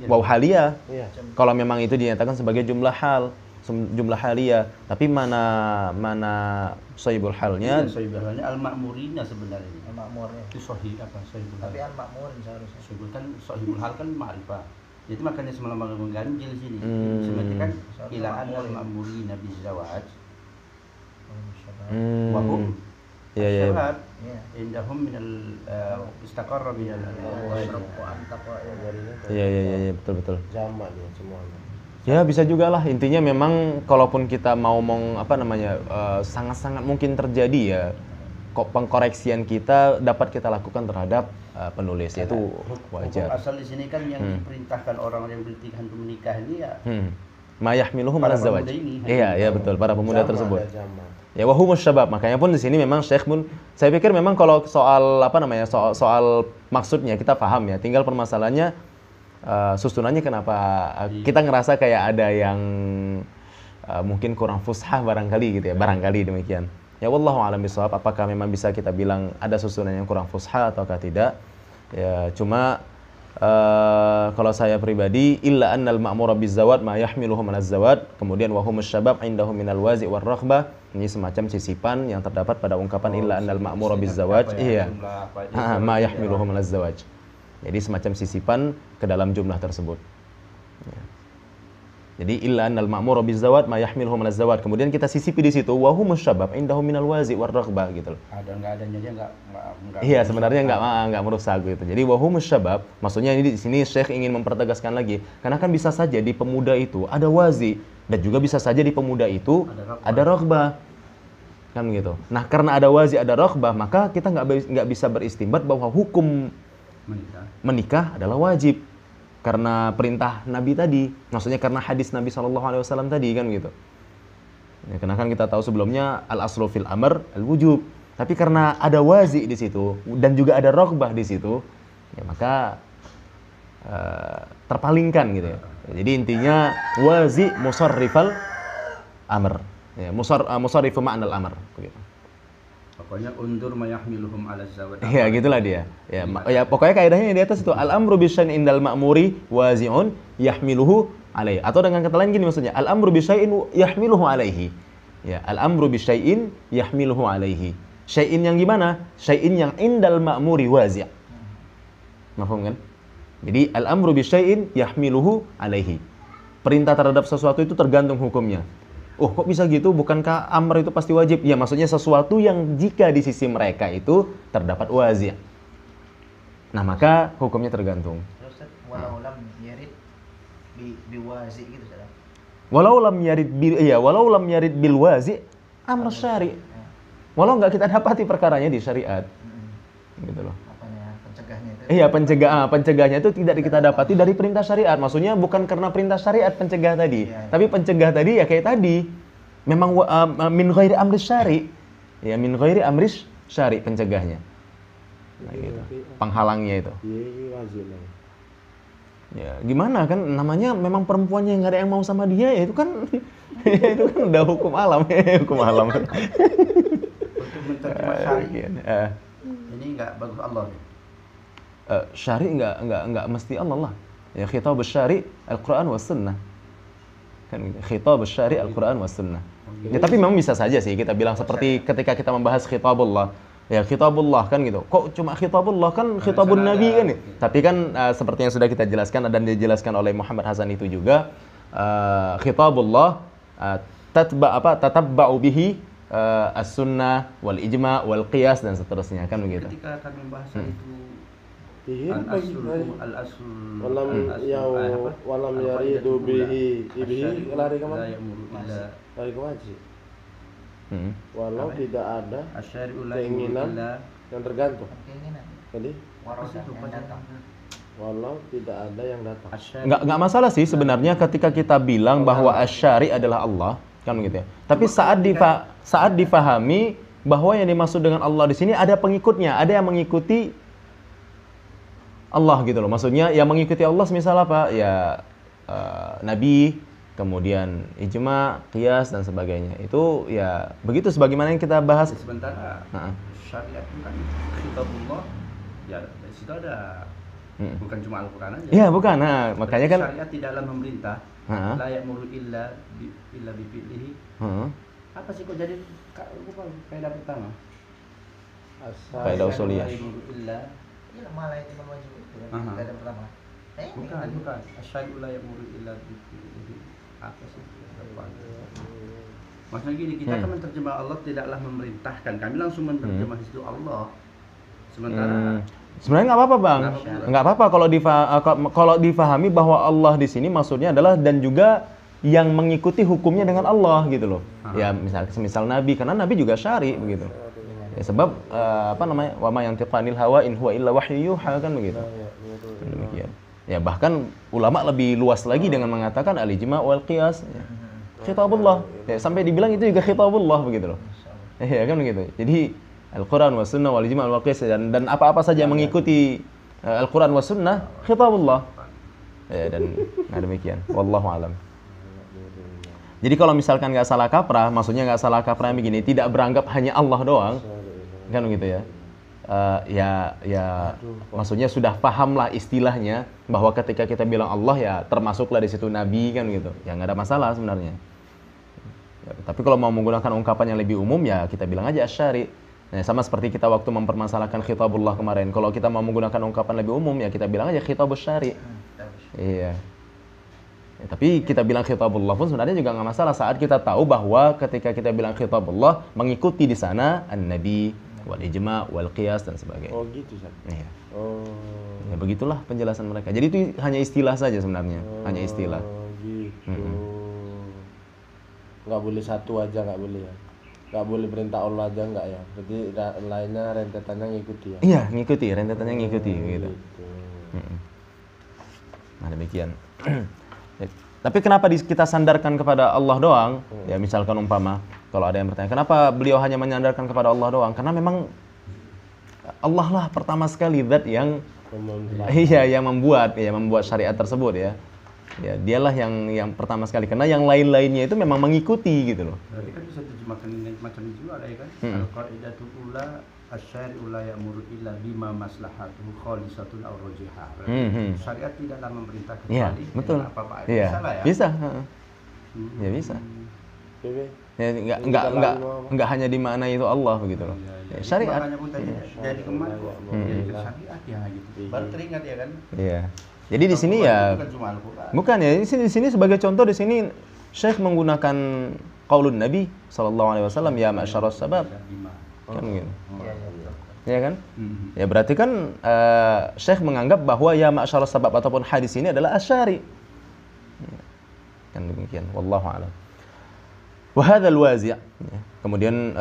waw haliyah. Iya. Kalau memang itu dinyatakan sebagai jumlah hal, jumlah haliyah, tapi mana sahibul halnya? Sahibul halnya al-ma'murina sebenarnya. Al-ma'murnya. Itu sahih apa sahibul hal? Tapi al-ma'murin seharusnya. Sahibul kan sahibul hal kan ma'rifah. Jadi makanya semalam mengganjil sini. Sebenarnya kan ila al-ma'murina bizzawaj. Wa hum Iya, iya. syabab Iya. indahum minal istaqarra minal Iya, betul. Jamak dia semuanya. Ya bisa juga lah, intinya memang kalaupun kita mau sangat-sangat mungkin terjadi ya pengkoreksian kita dapat kita lakukan terhadap penulis, yaitu wajar. Asal di sini kan yang diperintahkan orang yang bernikah untuk menikah ini ya Ma yahmiluhum 'ala zawaj. Iya, betul, para pemuda tersebut. Jamak. Ya wahumus syabab, makanya pun di sini memang Syekh pun saya pikir memang kalau soal soal maksudnya kita paham ya, tinggal permasalahannya susunannya kenapa kita ngerasa kayak ada yang mungkin kurang fushah barangkali gitu ya, barangkali demikian. Ya wallahu a'lam bishawab, apakah memang bisa kita bilang ada susunan yang kurang fushah ataukah tidak? Ya cuma kalau saya pribadi illa annal ma'mura bizzawad ma yahmiluhum 'ala zawad, kemudian wa humus syabab indahum minal wazi' war raghbah, ini semacam sisipan yang terdapat pada ungkapan illa annal ma'mura bizzawaj, iya. Ma yahmiluhum 'ala zawaj. Jadi semacam sisipan ke dalam jumlah tersebut. Ya. Jadi illa annal ma'mura bizzawad ma yahmiluhum 'ala zawad. Kemudian kita sisipi di situ wa humus syabab indahum minal wazi' war raghbah gitu loh. ada enggak adanya aja enggak Iya, sebenarnya enggak merusak gitu. Jadi wahumus syabab, maksudnya ini di sini Syekh ingin mempertegaskan lagi, karena kan bisa saja di pemuda itu ada wazi dan juga bisa saja di pemuda itu ada raghbah. Kan gitu. Nah, karena ada wazi ada raghbah, maka kita nggak bisa beristimbat bahwa hukum menikah adalah wajib. Karena perintah Nabi tadi, maksudnya karena hadis Nabi SAW tadi kan gitu. Ya, karena kan kita tahu sebelumnya al-aslu fil amr al-wujub. Tapi karena ada wazi di situ dan juga ada raghbah di situ, ya maka terpalingkan gitu ya. Jadi intinya wazi musarrifal amr. Ya, musarrifu ma'nal amr begitu. Pokoknya undur ma yahmiluhum 'ala zawad. Ya gitulah dia. Ya pokoknya kaidahnya di atas itu al-amru bisyai'in indal ma'muri wazi'un yahmiluhu alaihi. Atau dengan kata lain gini maksudnya, al-amru bisyai'in yahmiluhu alaihi. Ya, al-amru bisyai'in yahmiluhu alaihi. Syai'in yang gimana? Syai'in yang indal ma'muri wazi'. Mafhum kan? Jadi al-amru bisyai'in yahmiluhu alaihi. Perintah terhadap sesuatu itu tergantung hukumnya. oh kok bisa gitu? Bukankah amr itu pasti wajib? Ya maksudnya sesuatu yang jika di sisi mereka itu terdapat wazih. Nah maka hukumnya tergantung. Terus walau lam yarid biwazi gitu saudara. Walau lam yarid bil wazi amr syari. Walau nggak kita dapati perkaranya di syariat. Gitu loh. Apanya pencegahnya itu? Iya, pencegahnya itu tidak kita dapati dari perintah syariat. Maksudnya bukan karena perintah syariat pencegah tadi, tapi pencegah tadi ya kayak tadi. Memang min ghairi amris syari. Ya, min ghairi amris syari pencegahnya. Nah, gitu. Penghalangnya itu. Ya, gimana kan namanya memang perempuannya yang nggak ada yang mau sama dia ya itu kan itu kan udah hukum alam ya, hukum alam. Untuk menerjemah syari. Ini nggak bagus Allah. Syari nggak mesti Allah lah. Ya khitab syari Al-Qur'an was sunnah. Kan khitab syari Al-Qur'an was sunnah. Ya tapi memang bisa saja sih kita bilang seperti ketika kita membahas khitabullah. Ya khitabullah kan gitu. Kok cuma khitabullah kan khitabun nabi kan nih. Tapi kan seperti yang sudah kita jelaskan dan dijelaskan oleh Muhammad Hasan itu juga khitabullah tatabba'u bihi as-sunnah wal ijma' wal qiyas dan seterusnya kan begitu. Ketika kami membahas itu walam yaridu bihi lari kemana? Lari ke wajib. Walau tidak ada keinginan yang tergantung. Jadi walau tidak ada yang datang. Nggak masalah sih sebenarnya ketika kita bilang bahwa asyari adalah Allah kan gitu ya. Tapi saat difahami bahwa yang dimaksud dengan Allah di sini ada pengikutnya, ada yang mengikuti Allah gitu loh. Maksudnya yang mengikuti Allah misal apa? Ya Nabi, kemudian ijma, qiyas dan sebagainya. Itu ya begitu sebagaimana yang kita bahas. Sementara syariat itu kan khitabullah ya di situ ada bukan cuma Al-Qur'an aja. Iya, bukan. Nah, makanya kan syariat tidaklah memerintah la ya'muru illa bi fi'lihi. Apa sih kok jadi kaidah pertama? Kaidah usuliyah. Iya malah itu wajib itu kan kaidah pertama. Bukan. Asyhadu la ya'muru illa bi fi'lihi. Apa sih? Maksudnya gini, kita kan menerjemah Allah tidaklah memerintahkan. Kami langsung menerjemah itu Allah. Sementara sebenarnya nggak apa-apa bang, nggak apa-apa kalau difahami bahwa Allah di sini maksudnya adalah dan juga yang mengikuti hukumnya dengan Allah gitu loh. Ya misal Nabi, karena Nabi juga syari begitu. Ya, sebab wa ma yantiqu anil hawa in huwa illa wahyu yuha kan begitu. Demikian. Ya bahkan ulama lebih luas lagi dengan mengatakan al-ijma' wal qiyas. Ya. Khitabullah. Ya, sampai dibilang itu juga khitabullah begitu loh. Ya kan begitu. Jadi Al-Quran wa sunnah wal ijma' wal qiyas dan apa-apa saja yang mengikuti Al-Quran wa sunnah khitabullah. Ya, dan demikian. Wallahu alam. Jadi kalau misalkan nggak salah kaprah, maksudnya nggak salah kaprah begini, tidak beranggap hanya Allah doang, kan begitu ya? Maksudnya sudah pahamlah istilahnya bahwa ketika kita bilang Allah ya termasuklah di situ Nabi kan gitu. Ya nggak ada masalah sebenarnya. Ya, tapi kalau mau menggunakan ungkapan yang lebih umum ya kita bilang aja asyari. Nah, sama seperti kita waktu mempermasalahkan khitabullah kemarin. Kalau kita mau menggunakan ungkapan lebih umum ya kita bilang aja khitabus syari. Iya. Ya, tapi kita bilang khitabullah pun sebenarnya juga nggak masalah saat kita tahu bahwa ketika kita bilang khitabullah mengikuti di sana an-nabi wal ijma' wal qiyas dan sebagainya. Oh gitu Ustaz. Iya. Oh. Ya begitulah penjelasan mereka. Jadi itu hanya istilah saja sebenarnya, hanya istilah. Gitu. Nggak boleh satu aja, nggak boleh ya. Nggak boleh perintah Allah aja nggak ya. Jadi lainnya rentetannya ngikuti ya. Iya, ngikuti, rentetannya ngikuti gitu. Nah, demikian. Tapi kenapa kita sandarkan kepada Allah doang? Ya misalkan umpama kalau ada yang bertanya, kenapa beliau hanya menyandarkan kepada Allah doang? Karena memang Allah lah pertama sekali zat yang yang membuat syariat tersebut ya. Ya, dialah yang pertama sekali karena yang lain-lainnya itu memang mengikuti gitu loh. Berarti kan bisa terjemahkan macam itu ada ya kan? Al-qaidatul ula asy-syari'u la ya'muru illa bima maslahatuhu khalisatun aw rajihah. Syariat tidaklah memerintah kecuali apa-apa. Iya. Salah ya? Bisa, ya bisa. Ya, enggak hanya di mana itu Allah begitu loh. Ya, syariat. Makanya pun tadi jadi kemana kok? Jadi syariat ya gitu. Baru teringat ya kan? Iya. Jadi di sini ya bukan ya di sini sebagai contoh di sini Syekh menggunakan qaulun Nabi sallallahu alaihi wasallam ya ma'syaras sabab. Kan gitu. Iya, iya. Ya kan? Ya berarti kan Syekh menganggap bahwa ya ma'syaras sabab ataupun hadis ini adalah asyari. Kan demikian. Wallahu a'lam. Wa hadzal wazi'. Kemudian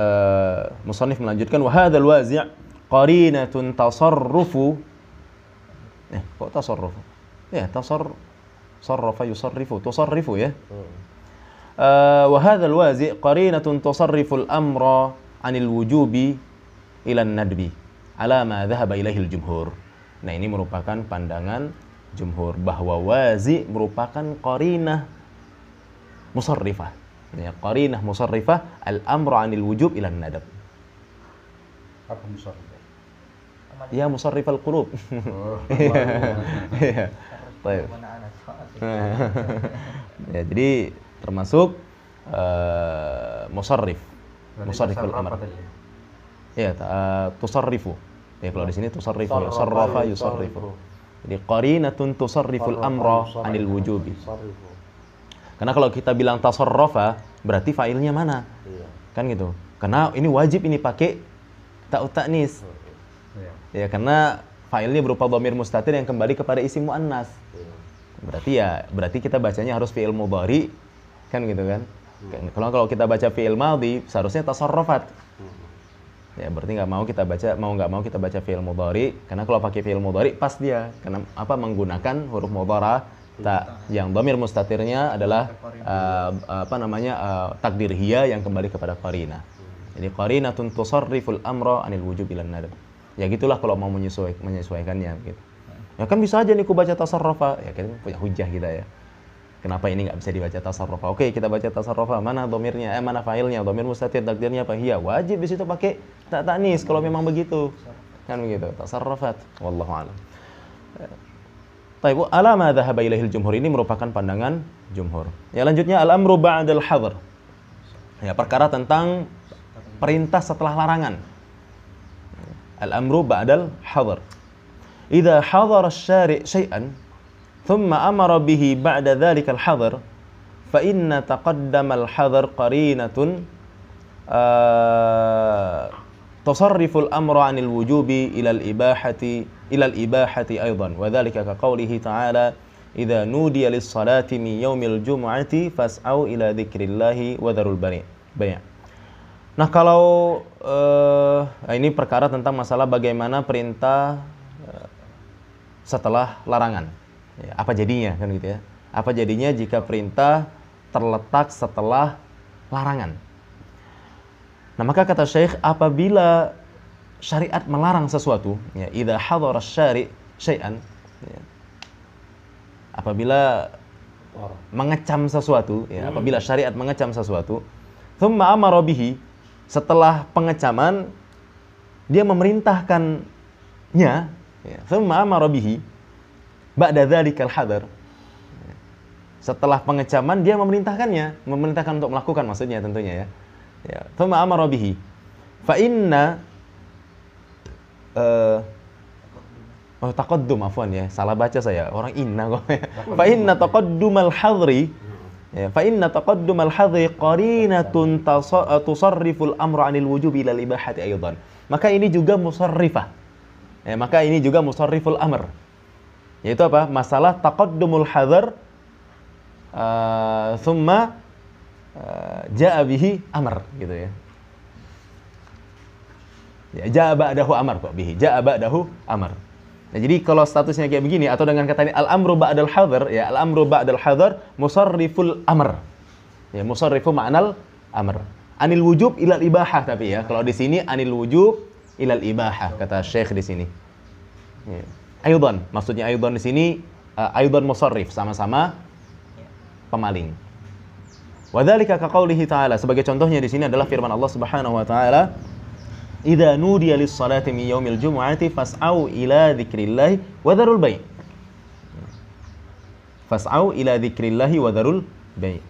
musannif melanjutkan wa hadzal wazi' qarinatun tasarrufu. Kok tasarrufu? Ya, sarrafa yusarrifu, tusarrifu ya. Wa hadzal wazi' qarinatun tusarrifu al-amra 'anil wujubi ila an-nadbi ala ma dhahaba ilaihi al-jumhur. Nah, ini merupakan pandangan jumhur bahwa wazi merupakan qarinah musarrifah. Ya, qarinah musarrifah al-amru 'anil wujub ila an-nadb. Apa musarrifah? Ya musarrifal qulub. Iya. Baik. Ya, jadi termasuk musarrif. Musarriful amr. Ya, tusarrifu. Ya, kalau di sini tusarrifu, sarrafa yusarrifu. Jadi qarinatun tusarriful amra 'anil wujubi. Karena kalau kita bilang tasarrafa, berarti fa'ilnya mana? Kan gitu. Karena ini wajib ini pakai ta'ut ta'nis. Ya, karena fa'ilnya berupa dhamir mustatir yang kembali kepada isim muannas. Berarti kita bacanya harus fi'il mudhari, kan gitu kan? Kalau kita baca fi'il madhi, seharusnya tasarrafat. Ya, berarti mau nggak mau kita baca fi'il mudhari, karena kalau pakai fi'il mudhari pas dia, karena menggunakan huruf mudhara yang dhamir mustatirnya adalah takdir hiya yang kembali kepada qarinah. Jadi qarinatun tusarriful amra 'anil wujub ila an-nadb. Ya gitulah kalau mau menyesuaikannya gitu. Ya kan bisa aja nih ku baca tasarrufa, ya kita punya hujah kita ya. Kenapa ini nggak bisa dibaca tasarrufa? Oke, kita baca tasarrufa. Mana dhamirnya? Mana fa'ilnya? Dhamir mustatir, takdirnya apa? Hiya. Wajib di situ pakai ta ta'nis kalau memang begitu. Kan begitu. Tasarrufat. Wallahu a'lam. Baik, ala ma dhahaba ilaihil jumhur, ini merupakan pandangan jumhur. Ya, lanjutnya al-amru ba'dal hadr. Ya, perkara tentang perintah setelah larangan. Al-amru ba'dal hadr. Idza hadara asy-syari' syai'an thumma amara bihi ba'da dzalika al-hadr fa inna taqaddama al-hadr qarinatun tusarrifu al-amra 'anil wujubi ila al-ibahati aidan wa dzalika ka qawlihi ta'ala idza nudiya lis-salati min yaumil jumu'ati fas'au ila dzikrillahi wa dzarul bai'. Nah, kalau ini perkara tentang masalah bagaimana perintah setelah larangan. Ya, apa jadinya kan gitu ya? Apa jadinya jika perintah terletak setelah larangan? Nah, maka kata Syekh, apabila syariat melarang sesuatu, ya, idza hadara asy-syari' syai'an, ya, apabila mengecam sesuatu, ya, apabila syariat mengecam sesuatu, thumma amara bihi, setelah pengecaman dia memerintahkannya, ya, thumma amara bihi ba'da dzalikal hadar, setelah pengecaman dia memerintahkan untuk melakukan, maksudnya tentunya ya, thumma amara bihi fa inna taqaddum, afwan ya, salah baca saya, orang inna kok. Fa inna taqaddumal hadri, ya, fa inna taqaddumal hadri qarinatun tusarriful amra 'anil wujubi ila al-ibahati aidan. Maka ini juga musarrifah. Ya, maka ini juga musarriful amr. Yaitu apa? Masalah taqaddumul hadar thumma ja'a bihi amr, gitu ya. Ya, ja'a ba'dahu amr kok bihi. Ja'a ba'dahu amr. Nah, jadi kalau statusnya kayak begini atau dengan kata ini al-amru ba'dal hadar, ya, al-amru ba'dal hadar musarriful amr. Ya, musarrifu ma'nal amr. Anil wujub ilal ibahah, tapi ya, kalau di sini anil wujub ilal ibahah kata Syekh di sini. Ya. Aidan, maksudnya aidan di sini aidan musarrif, sama-sama pemaling. Wa dzalika ka qaulihi ta'ala, sebagai contohnya di sini adalah firman Allah Subhanahu wa taala, idza nudiya lis-salati min yaumil jumu'ati fas'au ila dzikrillahi wa dzarul bai'. Fas'au ila dzikrillahi wa dzarul bai'.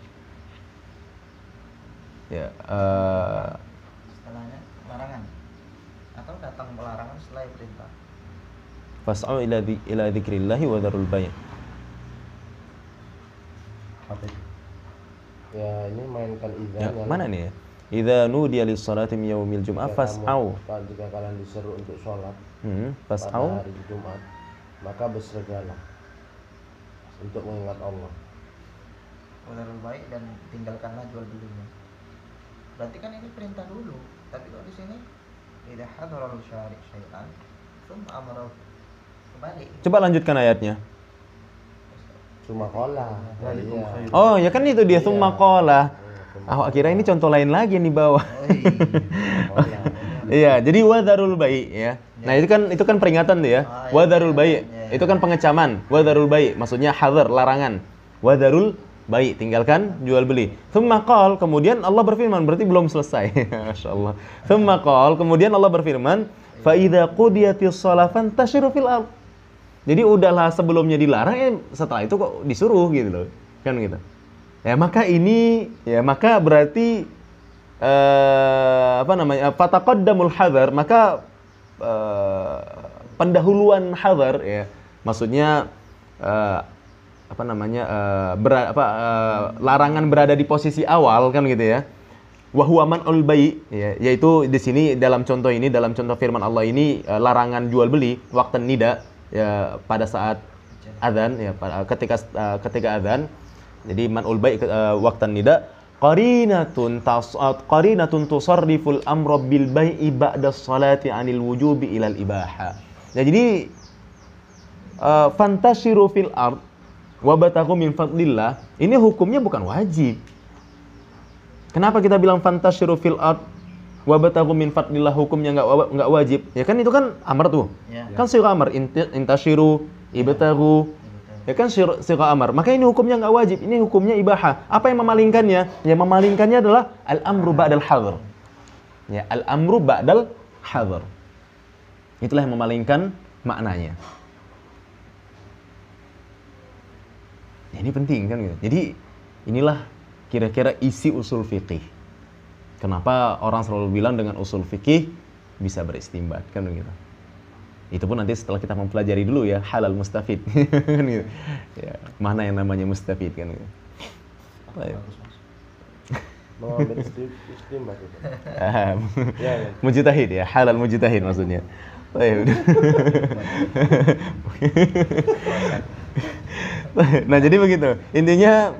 Ya, setelahnya larangan atau datang pelarangan setelah perintah. Fas'au ila dzikrillahi wa dzarul bai'. Apa itu? Ya ini mainkan Ya, idzan. mana nih ya? Idza nudiya lis-salati min yaumil jum'ah fas'au. Jika kalian diseru untuk sholat Fas'au. pada hari Jumat, maka bersegeralah untuk mengingat Allah. Wadarul baik dan tinggalkanlah jual belinya. Berarti kan ini perintah dulu, tapi kalau di sini idza hadaral syari' syai'an tsumma amara kembali. Coba lanjutkan ayatnya. Cuma kola. Iya. Oh, ya kan itu dia summa qala. Aku kira ini contoh lain lagi yang di bawah. Iya, jadi wadarul bai ya. Nah, itu kan peringatan tuh ya. Wadarul bai. Itu kan pengecaman. Wadarul bai maksudnya hadar, larangan. Wadarul bai, tinggalkan jual beli. Tsumma qala, kemudian Allah berfirman, berarti belum selesai. Masyaallah. Tsumma qala, kemudian Allah berfirman, fa idza qudiyatis shalah fantashiru fil ardh. Jadi udahlah sebelumnya dilarang, setelah itu kok disuruh gitu loh. Kan gitu. Ya maka berarti fataqaddamul hadar, maka pendahuluan hadar ya. Maksudnya larangan berada di posisi awal kan gitu ya. Wa huwa man'ul bai' ya, yaitu di sini dalam contoh firman Allah ini larangan jual beli waqtan nida ya, pada saat adzan ya, ketika adzan. Jadi man'ul bai' waqtan nida qarinatun tusarriful amra bil bai'i ba'da sholati 'anil wujubi ilal ibaha. Ya, jadi fantashiru fil ard wabtaghu min fadlillah, ini hukumnya bukan wajib. Kenapa kita bilang fantashiru fil ard wabtaghu min fadlillah, hukumnya enggak wajib? Ya kan itu kan amar tuh. Ya. Kan sigha amar, intashiru, ibtaghu. Ya kan sigha amar. Maka ini hukumnya enggak wajib, ini hukumnya ibaha. Apa yang memalingkannya? Yang memalingkannya adalah al-amru ba'dal hadr. Ya, al-amru ba'dal hadr. Itulah yang memalingkan maknanya. Ya, ini penting kan gitu. Jadi inilah kira-kira isi usul fikih. Kenapa orang selalu bilang dengan usul fikih bisa beristimbat kan gitu. Itu pun nanti setelah kita mempelajari dulu ya halal mustafid kan gitu. Ya, mana yang namanya mustafid kan gitu. Mau ambil istimbat itu. Mujtahid ya, halal mujtahid maksudnya. Nah, jadi begitu. Intinya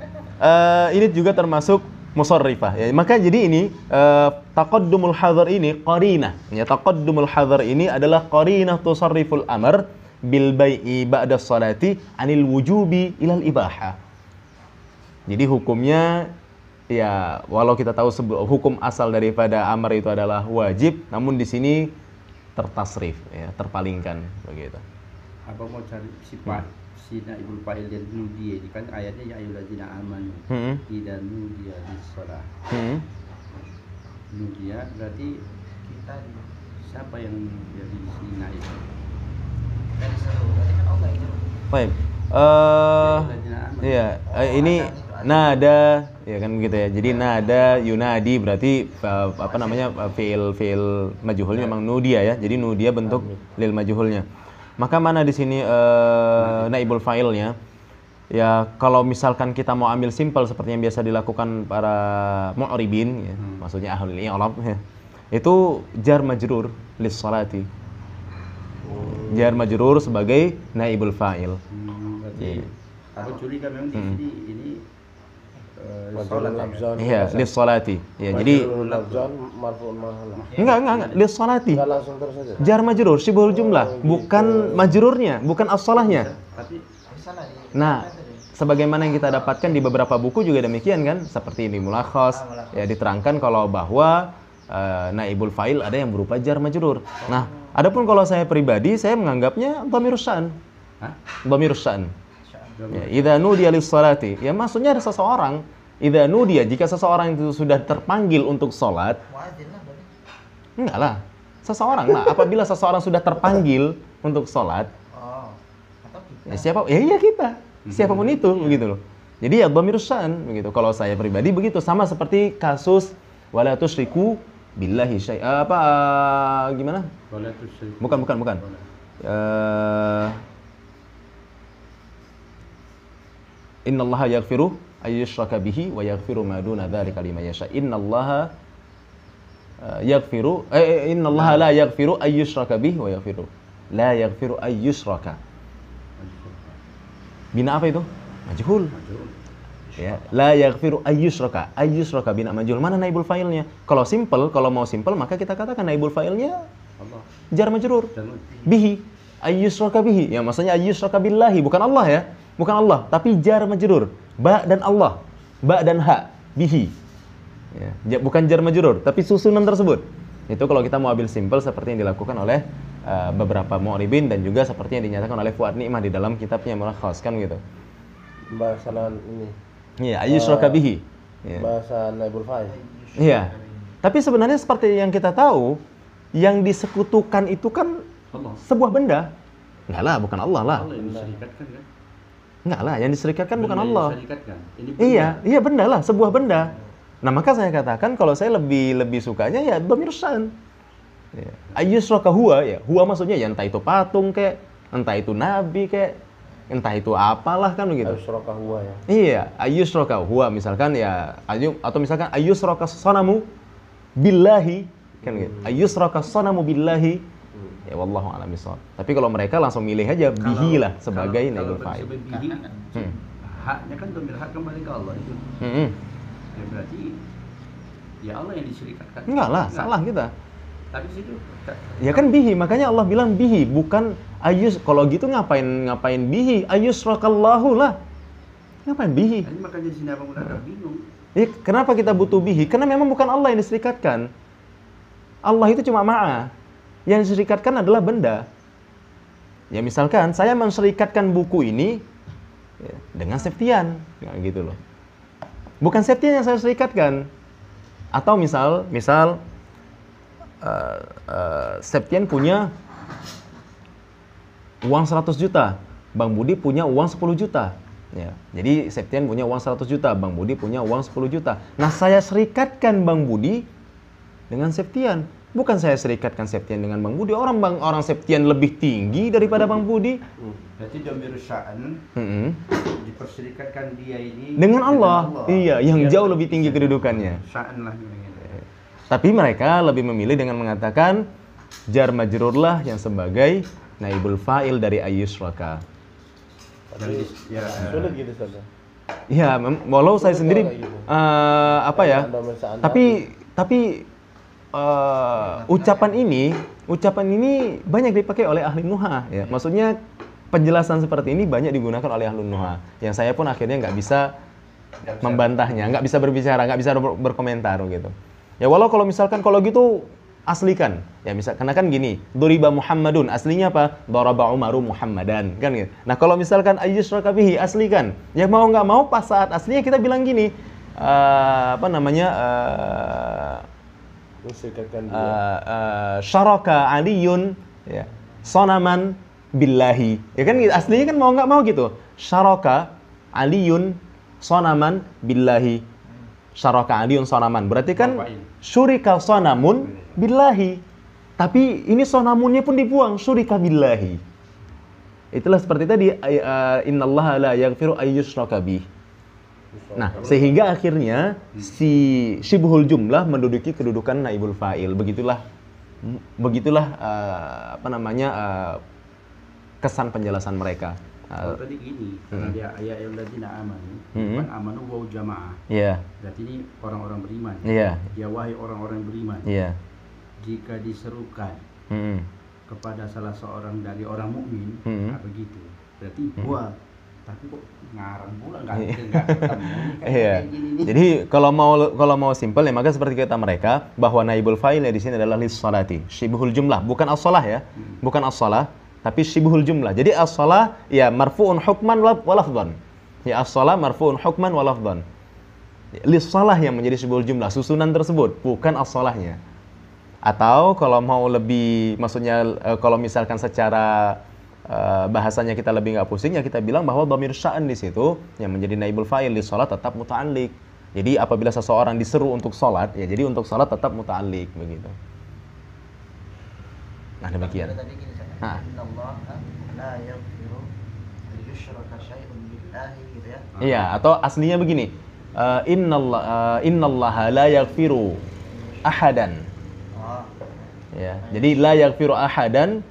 ini juga termasuk musarrifah ya. Maka jadi ini taqaddumul hadar ini qarinah. Ya, taqaddumul hadar ini adalah qarinah tusarriful amr bil bai'i ba'da sholati 'anil wujubi ilal ibaha. Jadi hukumnya ya, walau kita tahu hukum asal daripada amar itu adalah wajib, namun di sini tertasrif ya, terpalingkan begitu. Apa mau cari sifat sina ibul fa'il dan nudiya, ini kan ayatnya ya ayyuhallazina amanu idza nudiya lis-shalah. Nudiya berarti kita, siapa yang jadi sina itu? Dari seru, berarti kan Allah itu. Baik. Iya, ini nada ya kan begitu ya. Jadi nada yunadi berarti fi'il majhulnya memang nudia ya. Jadi nudia bentuk lil majhulnya. Maka mana di sini naibul fa'ilnya? Ya, kalau misalkan kita mau ambil simpel seperti yang biasa dilakukan para mu'ribin ya, maksudnya ahlul i'rab ya, itu jar majrur lis salati. Jar majrur sebagai naibul fa'il. Berarti aku curiga memang di sini ini salat ya. Iya, lis salati. Ya, jadi marfu'un mahalah. Enggak, lis salati. Enggak langsung terus saja. Jar majrur sibul jumlah, bukan majrurnya, bukan as-salahnya. Tapi Nah, sebagaimana yang kita dapatkan di beberapa buku juga demikian kan, seperti ini mulakhas ya, diterangkan kalau bahwa naibul fa'il ada yang berupa jar majrur. Nah, adapun kalau saya pribadi saya menganggapnya dhamirus sya'n. Dhamirus sya'n. Ya, idza nudiya lis-salati, ya maksudnya ada seseorang, idza nudiya, jika seseorang itu sudah terpanggil untuk salat. Muadzin lah berarti. Enggak lah. Seseorang lah, apabila seseorang sudah terpanggil untuk salat, Atau kita. ya siapa? Ya iya kita. Siapapun itu begitu loh. Jadi ya dhamirus sya'n begitu. Kalau saya pribadi begitu, sama seperti kasus wala tusyriku billahi syai'a gimana? wala tusyriku. Bukan. Innallaha yaghfiru ayyushraka bihi wa yaghfiru ma duna dzalika liman yasha. Innallaha yaghfiru innallaha la yaghfiru ayyushraka bihi wa yaghfiru la yaghfiru ayyushraka. Bina apa itu? Majhul. Ya, la yaghfiru ayyushraka. Ayyushraka bina majhul. Mana naibul fa'ilnya? Kalau mau simple maka kita katakan naibul fa'ilnya Allah. jar majrur. Bihi. Ayyushraka bihi. Ya, maksudnya ayyushraka billahi, bukan Allah ya. Bukan Allah, tapi jar majrur. Ba dan Allah. Ba dan ha. Bihi. Ya, bukan jar majrur, tapi susunan tersebut. Itu kalau kita mau ambil simple seperti yang dilakukan oleh beberapa mu'ribin dan juga seperti yang dinyatakan oleh Fuad Ni'mah di dalam kitabnya Mulakhas kan gitu. Bahasa ini. Iya, ayyushraka bihi. Ya. Bahasa naibul fa'il. Iya. Tapi sebenarnya seperti yang kita tahu, yang disekutukan itu kan Allah. sebuah benda. Enggak lah, bukan Allah lah. Allah yang diserikatkan kan? Enggak lah, yang diserikatkan bukan Benda yang Allah. diserikatkan. Ini benda. Iya benda lah, sebuah benda. Nah, maka saya katakan kalau saya lebih sukanya ya dhamir syan. Ya. Ayyushraka huwa, ya. Huwa maksudnya ya entah itu patung kayak, entah itu nabi kayak, entah itu apalah kan begitu. Ayyushraka huwa ya. Iya, ayyushraka huwa misalkan ya, atau misalkan ayyushraka sanamu billahi kan gitu. Ayyushraka sanamu billahi. Ya wallahu a'lam bishawab. Tapi kalau mereka langsung milih aja bihi lah sebagai naibul fa'il. Bihi, haknya kan dhamir hak kembali ke Allah itu. Ya berarti ya Allah yang diserikatkan. Enggak lah, salah kita. Tapi situ Ya kan bihi, makanya Allah bilang bihi, bukan kalau gitu ngapain bihi? Ayyusrakallahu lah. Ngapain bihi? ini makanya di sini abang udah agak bingung. Ya, kenapa kita butuh bihi? Karena memang bukan Allah yang diserikatkan. Allah itu cuma ma'a. Yang diserikatkan adalah benda. Ya misalkan saya menserikatkan buku ini ya, dengan Septian, ya, gitu loh. Bukan Septian yang saya serikatkan. Atau misal Septian punya uang 100 juta, Bang Budi punya uang 10 juta. Ya, jadi Septian punya uang 100 juta, Bang Budi punya uang 10 juta. Nah, saya serikatkan Bang Budi dengan Septian. Bukan saya serikatkan Septian dengan Bang Budi. Orang Septian lebih tinggi daripada Bang Budi. Berarti dhamir sya'an diperserikatkan dia ini dengan Allah. Iya, yang jauh lebih tinggi kedudukannya. Sya'an lah. Tapi mereka lebih memilih dengan mengatakan jar majrur lah yang sebagai naibul fa'il dari ayyushraka. Tapi sulit gitu saja. Ya, walau saya sendiri apa ya? Tapi ucapan ini banyak dipakai oleh ahli nuhah ya. Maksudnya penjelasan seperti ini banyak digunakan oleh ahli nuhah. Yang saya pun akhirnya nggak bisa membantahnya, nggak bisa berbicara, nggak bisa berkomentar gitu. Ya walau kalau misalkan kalau gitu aslikan. Ya misal karena kan gini, duriba Muhammadun aslinya apa? Daraba Umaru Muhammadan kan gitu. Nah, kalau misalkan ayyushraka bihi aslikan. Ya mau nggak mau pas saat aslinya kita bilang gini, syaraka aliyun ya sonaman billahi ya kan aslinya kan mau nggak mau gitu, syaraka aliyun sonaman billahi, syaraka aliyun sonaman berarti kan syurika sonamun billahi, tapi ini sonamunnya pun dibuang, syurika billahi. Itulah seperti tadi innallaha la yaghfiru ayyushraka bih. Nah, sehingga akhirnya si syibhul jumlah menduduki kedudukan naibul fa'il. Begitulah kesan penjelasan mereka. Kalau tadi gini, karena dia ayat yang ladina amanu, bukan amanu wa jamaah. Iya. Berarti ini orang-orang beriman. Iya. Ya wahai orang-orang beriman. Iya. Jika diserukan kepada salah seorang dari orang mukmin, begitu. Berarti gua tapi kok ngarang pula nggak ketemu. Iya. Jadi kalau mau simpel ya maka seperti kata mereka bahwa naibul fa'il di sini adalah lis salati, syibhul jumlah, bukan as-shalah ya. Bukan as-shalah, tapi syibhul jumlah. Jadi as-shalah ya marfu'un hukman wa lafdhan. Ya as-shalah marfu'un hukman wa lafdhan. Lis salah yang menjadi syibhul jumlah, susunan tersebut, bukan as-shalahnya. Atau kalau mau lebih maksudnya kalau misalkan secara bahasanya kita lebih nggak pusing ya kita bilang bahwa dhamir sya'an di situ yang menjadi naibul fa'il di sholat tetap muta'alliq. Jadi apabila seseorang diseru untuk sholat ya jadi untuk sholat tetap muta'alliq begitu. Nah demikian. Tadi gini, innallaha la yaghfiru ayyushraka syai'un bihi billahi gitu ya. Iya, atau aslinya begini. Innallaha la yaghfiru ahadan. Oh, Ya, jadi la yaghfiru ahadan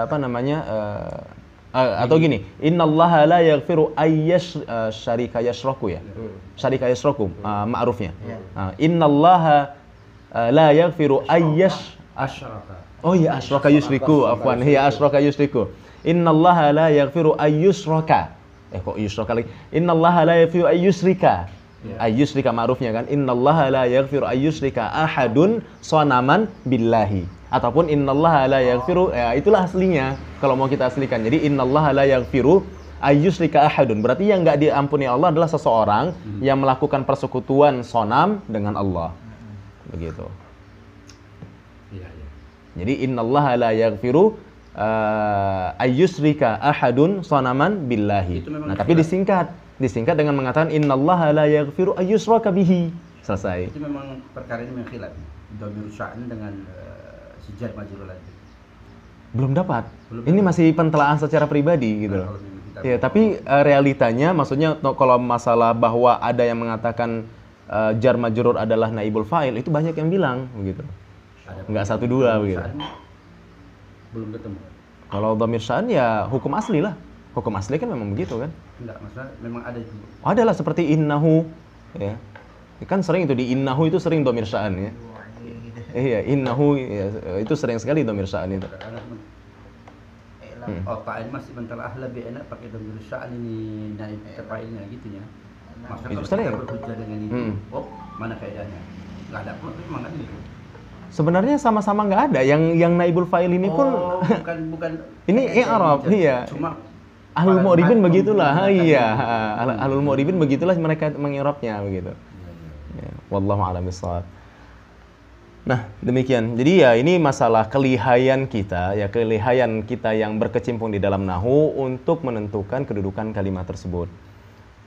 apa namanya? Atau gini, innallaha la yaghfiru syarika yashraku ya. Syarika yashraku ma'rufnya. Innallaha la yaghfiru Asyraka. Oh iya, asyraka yusriku, afwan. Iya, asyraka yusriku. Innallaha la yaghfiru ayyusraka. Kok yusraka lagi? Innallaha la yaghfiru ayyusrika. Ayyusrika ma'rufnya kan? Innallaha la yaghfiru ayyusrika ahadun sonaman billahi. Ataupun innallaha la yaghfiru, ya itulah aslinya kalau mau kita aslikan. Jadi innallaha la yaghfiru ayyusrika ahadun. Berarti yang enggak diampuni Allah adalah seseorang yang melakukan persekutuan sonam dengan Allah. Begitu. Iya, iya. Jadi innallaha la yaghfiru ayyusrika ahadun sonaman billahi. Nah, tapi disingkat dengan mengatakan innallaha la yaghfiru ayyusraka bihi. Selesai. Itu memang perkara ini mengkhilaf. Dhamir sya'an dengan si jar majrur lagi. Belum dapat. Ini masih pentelaan secara pribadi gitu loh. Ya, tapi realitanya maksudnya kalau masalah bahwa ada yang mengatakan jar majrur adalah naibul fa'il, itu banyak yang bilang begitu. Enggak satu dua begitu. Belum ketemu. Kalau dhamir sya'an ya hukum asli lah. Hukum asli kan memang begitu kan? Enggak, maksudnya memang ada itu. Adalah seperti innahu ya. Kan sering itu di innahu itu sering dhamir sya'an ya. Iya, innahu ya, itu sering sekali dhamir sya'an itu. Otak ini masih mentelaah lebih enak pakai dhamir sya'an ini naib fa'ilnya gitu ya. Maksudnya kalau kita berhujjah dengan itu, mana kaidahnya? Enggak ada pun, memang ada itu. Sebenarnya sama-sama nggak ada. Yang naibul fa'il ini pun bukan ini Arab, iya. Cuma ahlul mu'ribin begitulah. Iya, ahlul mu'ribin begitulah mereka mengirabnya begitu. Ya, wallahu a'lam bishawab. Nah, demikian. Jadi ya ini masalah kelihayan kita yang berkecimpung di dalam nahu untuk menentukan kedudukan kalimat tersebut.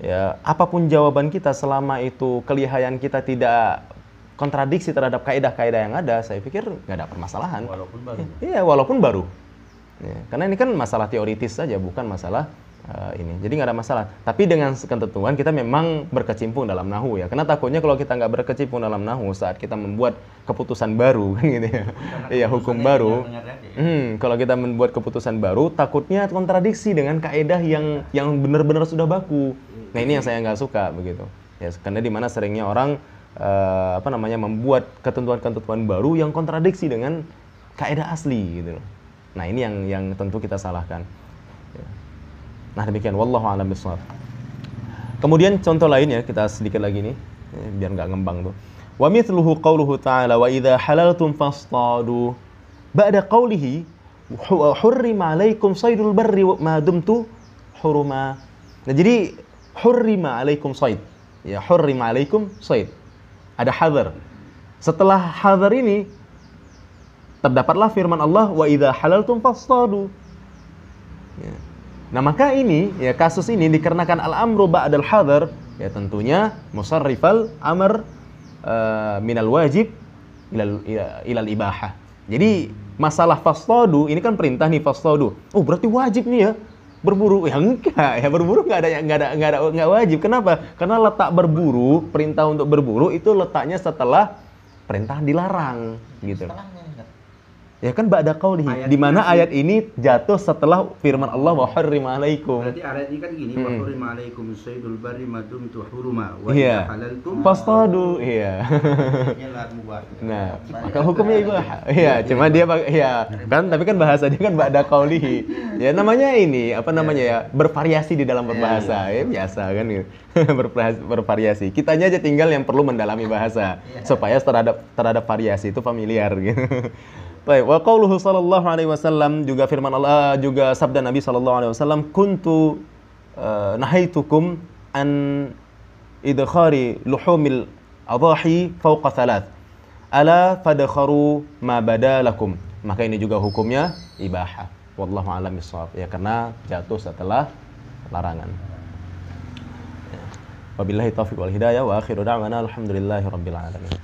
Ya, apapun jawaban kita selama itu kelihayan kita tidak kontradiksi terhadap kaidah-kaidah yang ada, saya pikir nggak ada permasalahan. Walaupun baru. Iya, walaupun baru. Ya, karena ini kan masalah teoritis saja, bukan masalah ini. Jadi nggak ada masalah. Tapi dengan ketentuan kita memang berkecimpung dalam nahu ya. Karena takutnya kalau kita nggak berkecimpung dalam nahu saat kita membuat keputusan baru, kan gitu ya. Iya, hukum baru. Kalau kita membuat keputusan baru, takutnya kontradiksi dengan kaidah yang benar-benar sudah baku. Nah ini yang saya nggak suka begitu. Ya, karena di mana seringnya orang membuat ketentuan-ketentuan baru yang kontradiksi dengan kaidah asli gitu loh. Nah, ini yang tentu kita salahkan. Ya. Nah, demikian wallahu a'lam bishawab. Kemudian contoh lain ya, kita sedikit lagi nih biar nggak ngembang tuh. Wa mithluhu qauluhu ta'ala wa idza halaltum fastadu. Ba'da qaulihi hurrima 'alaikum saydul barri ma dumtu huruma. Nah, jadi hurrima 'alaikum sayd. Ya, hurrima 'alaikum sayd. Ada hadar. Setelah hadar ini terdapatlah firman Allah wa idza halaltum fastadu. Ya. Nah, maka ini ya kasus ini dikarenakan al-amru ba'dal hadar ya tentunya musarrifal amr minal wajib ilal ibahah. Jadi masalah fastadu ini kan perintah nih fastadu. Oh, berarti wajib nih ya berburu. Ya enggak, ya berburu enggak wajib. Kenapa? Karena letak berburu, perintah untuk berburu itu letaknya setelah perintah dilarang gitu. Ya kan ba'da qaulihi, di mana ayat ini jatuh setelah firman Allah wa harrima 'alaikum. Berarti ayat ini kan gini, wa harrima 'alaikum saydul barri ma dumtu huruma wa idza halaltum fastadu. Iya. Nah, maka hukumnya ibahah. Iya, cuma dia ya kan tapi kan bahasa dia kan ba'da qaulihi. Ya namanya ini bervariasi di dalam berbahasa. Ya biasa kan gitu. Bervariasi. Kitanya aja tinggal yang perlu mendalami bahasa supaya terhadap variasi itu familiar gitu. Baik, wa qauluhu sallallahu alaihi wasallam juga firman Allah juga sabda Nabi sallallahu alaihi wasallam kuntu nahaitukum an idkhari luhumil adhahi fawqa thalath ala fadkharu ma badalakum. Maka ini juga hukumnya ibahah. Wallahu a'lam bishawab. Ya karena jatuh setelah larangan. Wabillahi taufiq wal hidayah wa akhiru da'wana alhamdulillahi rabbil alamin.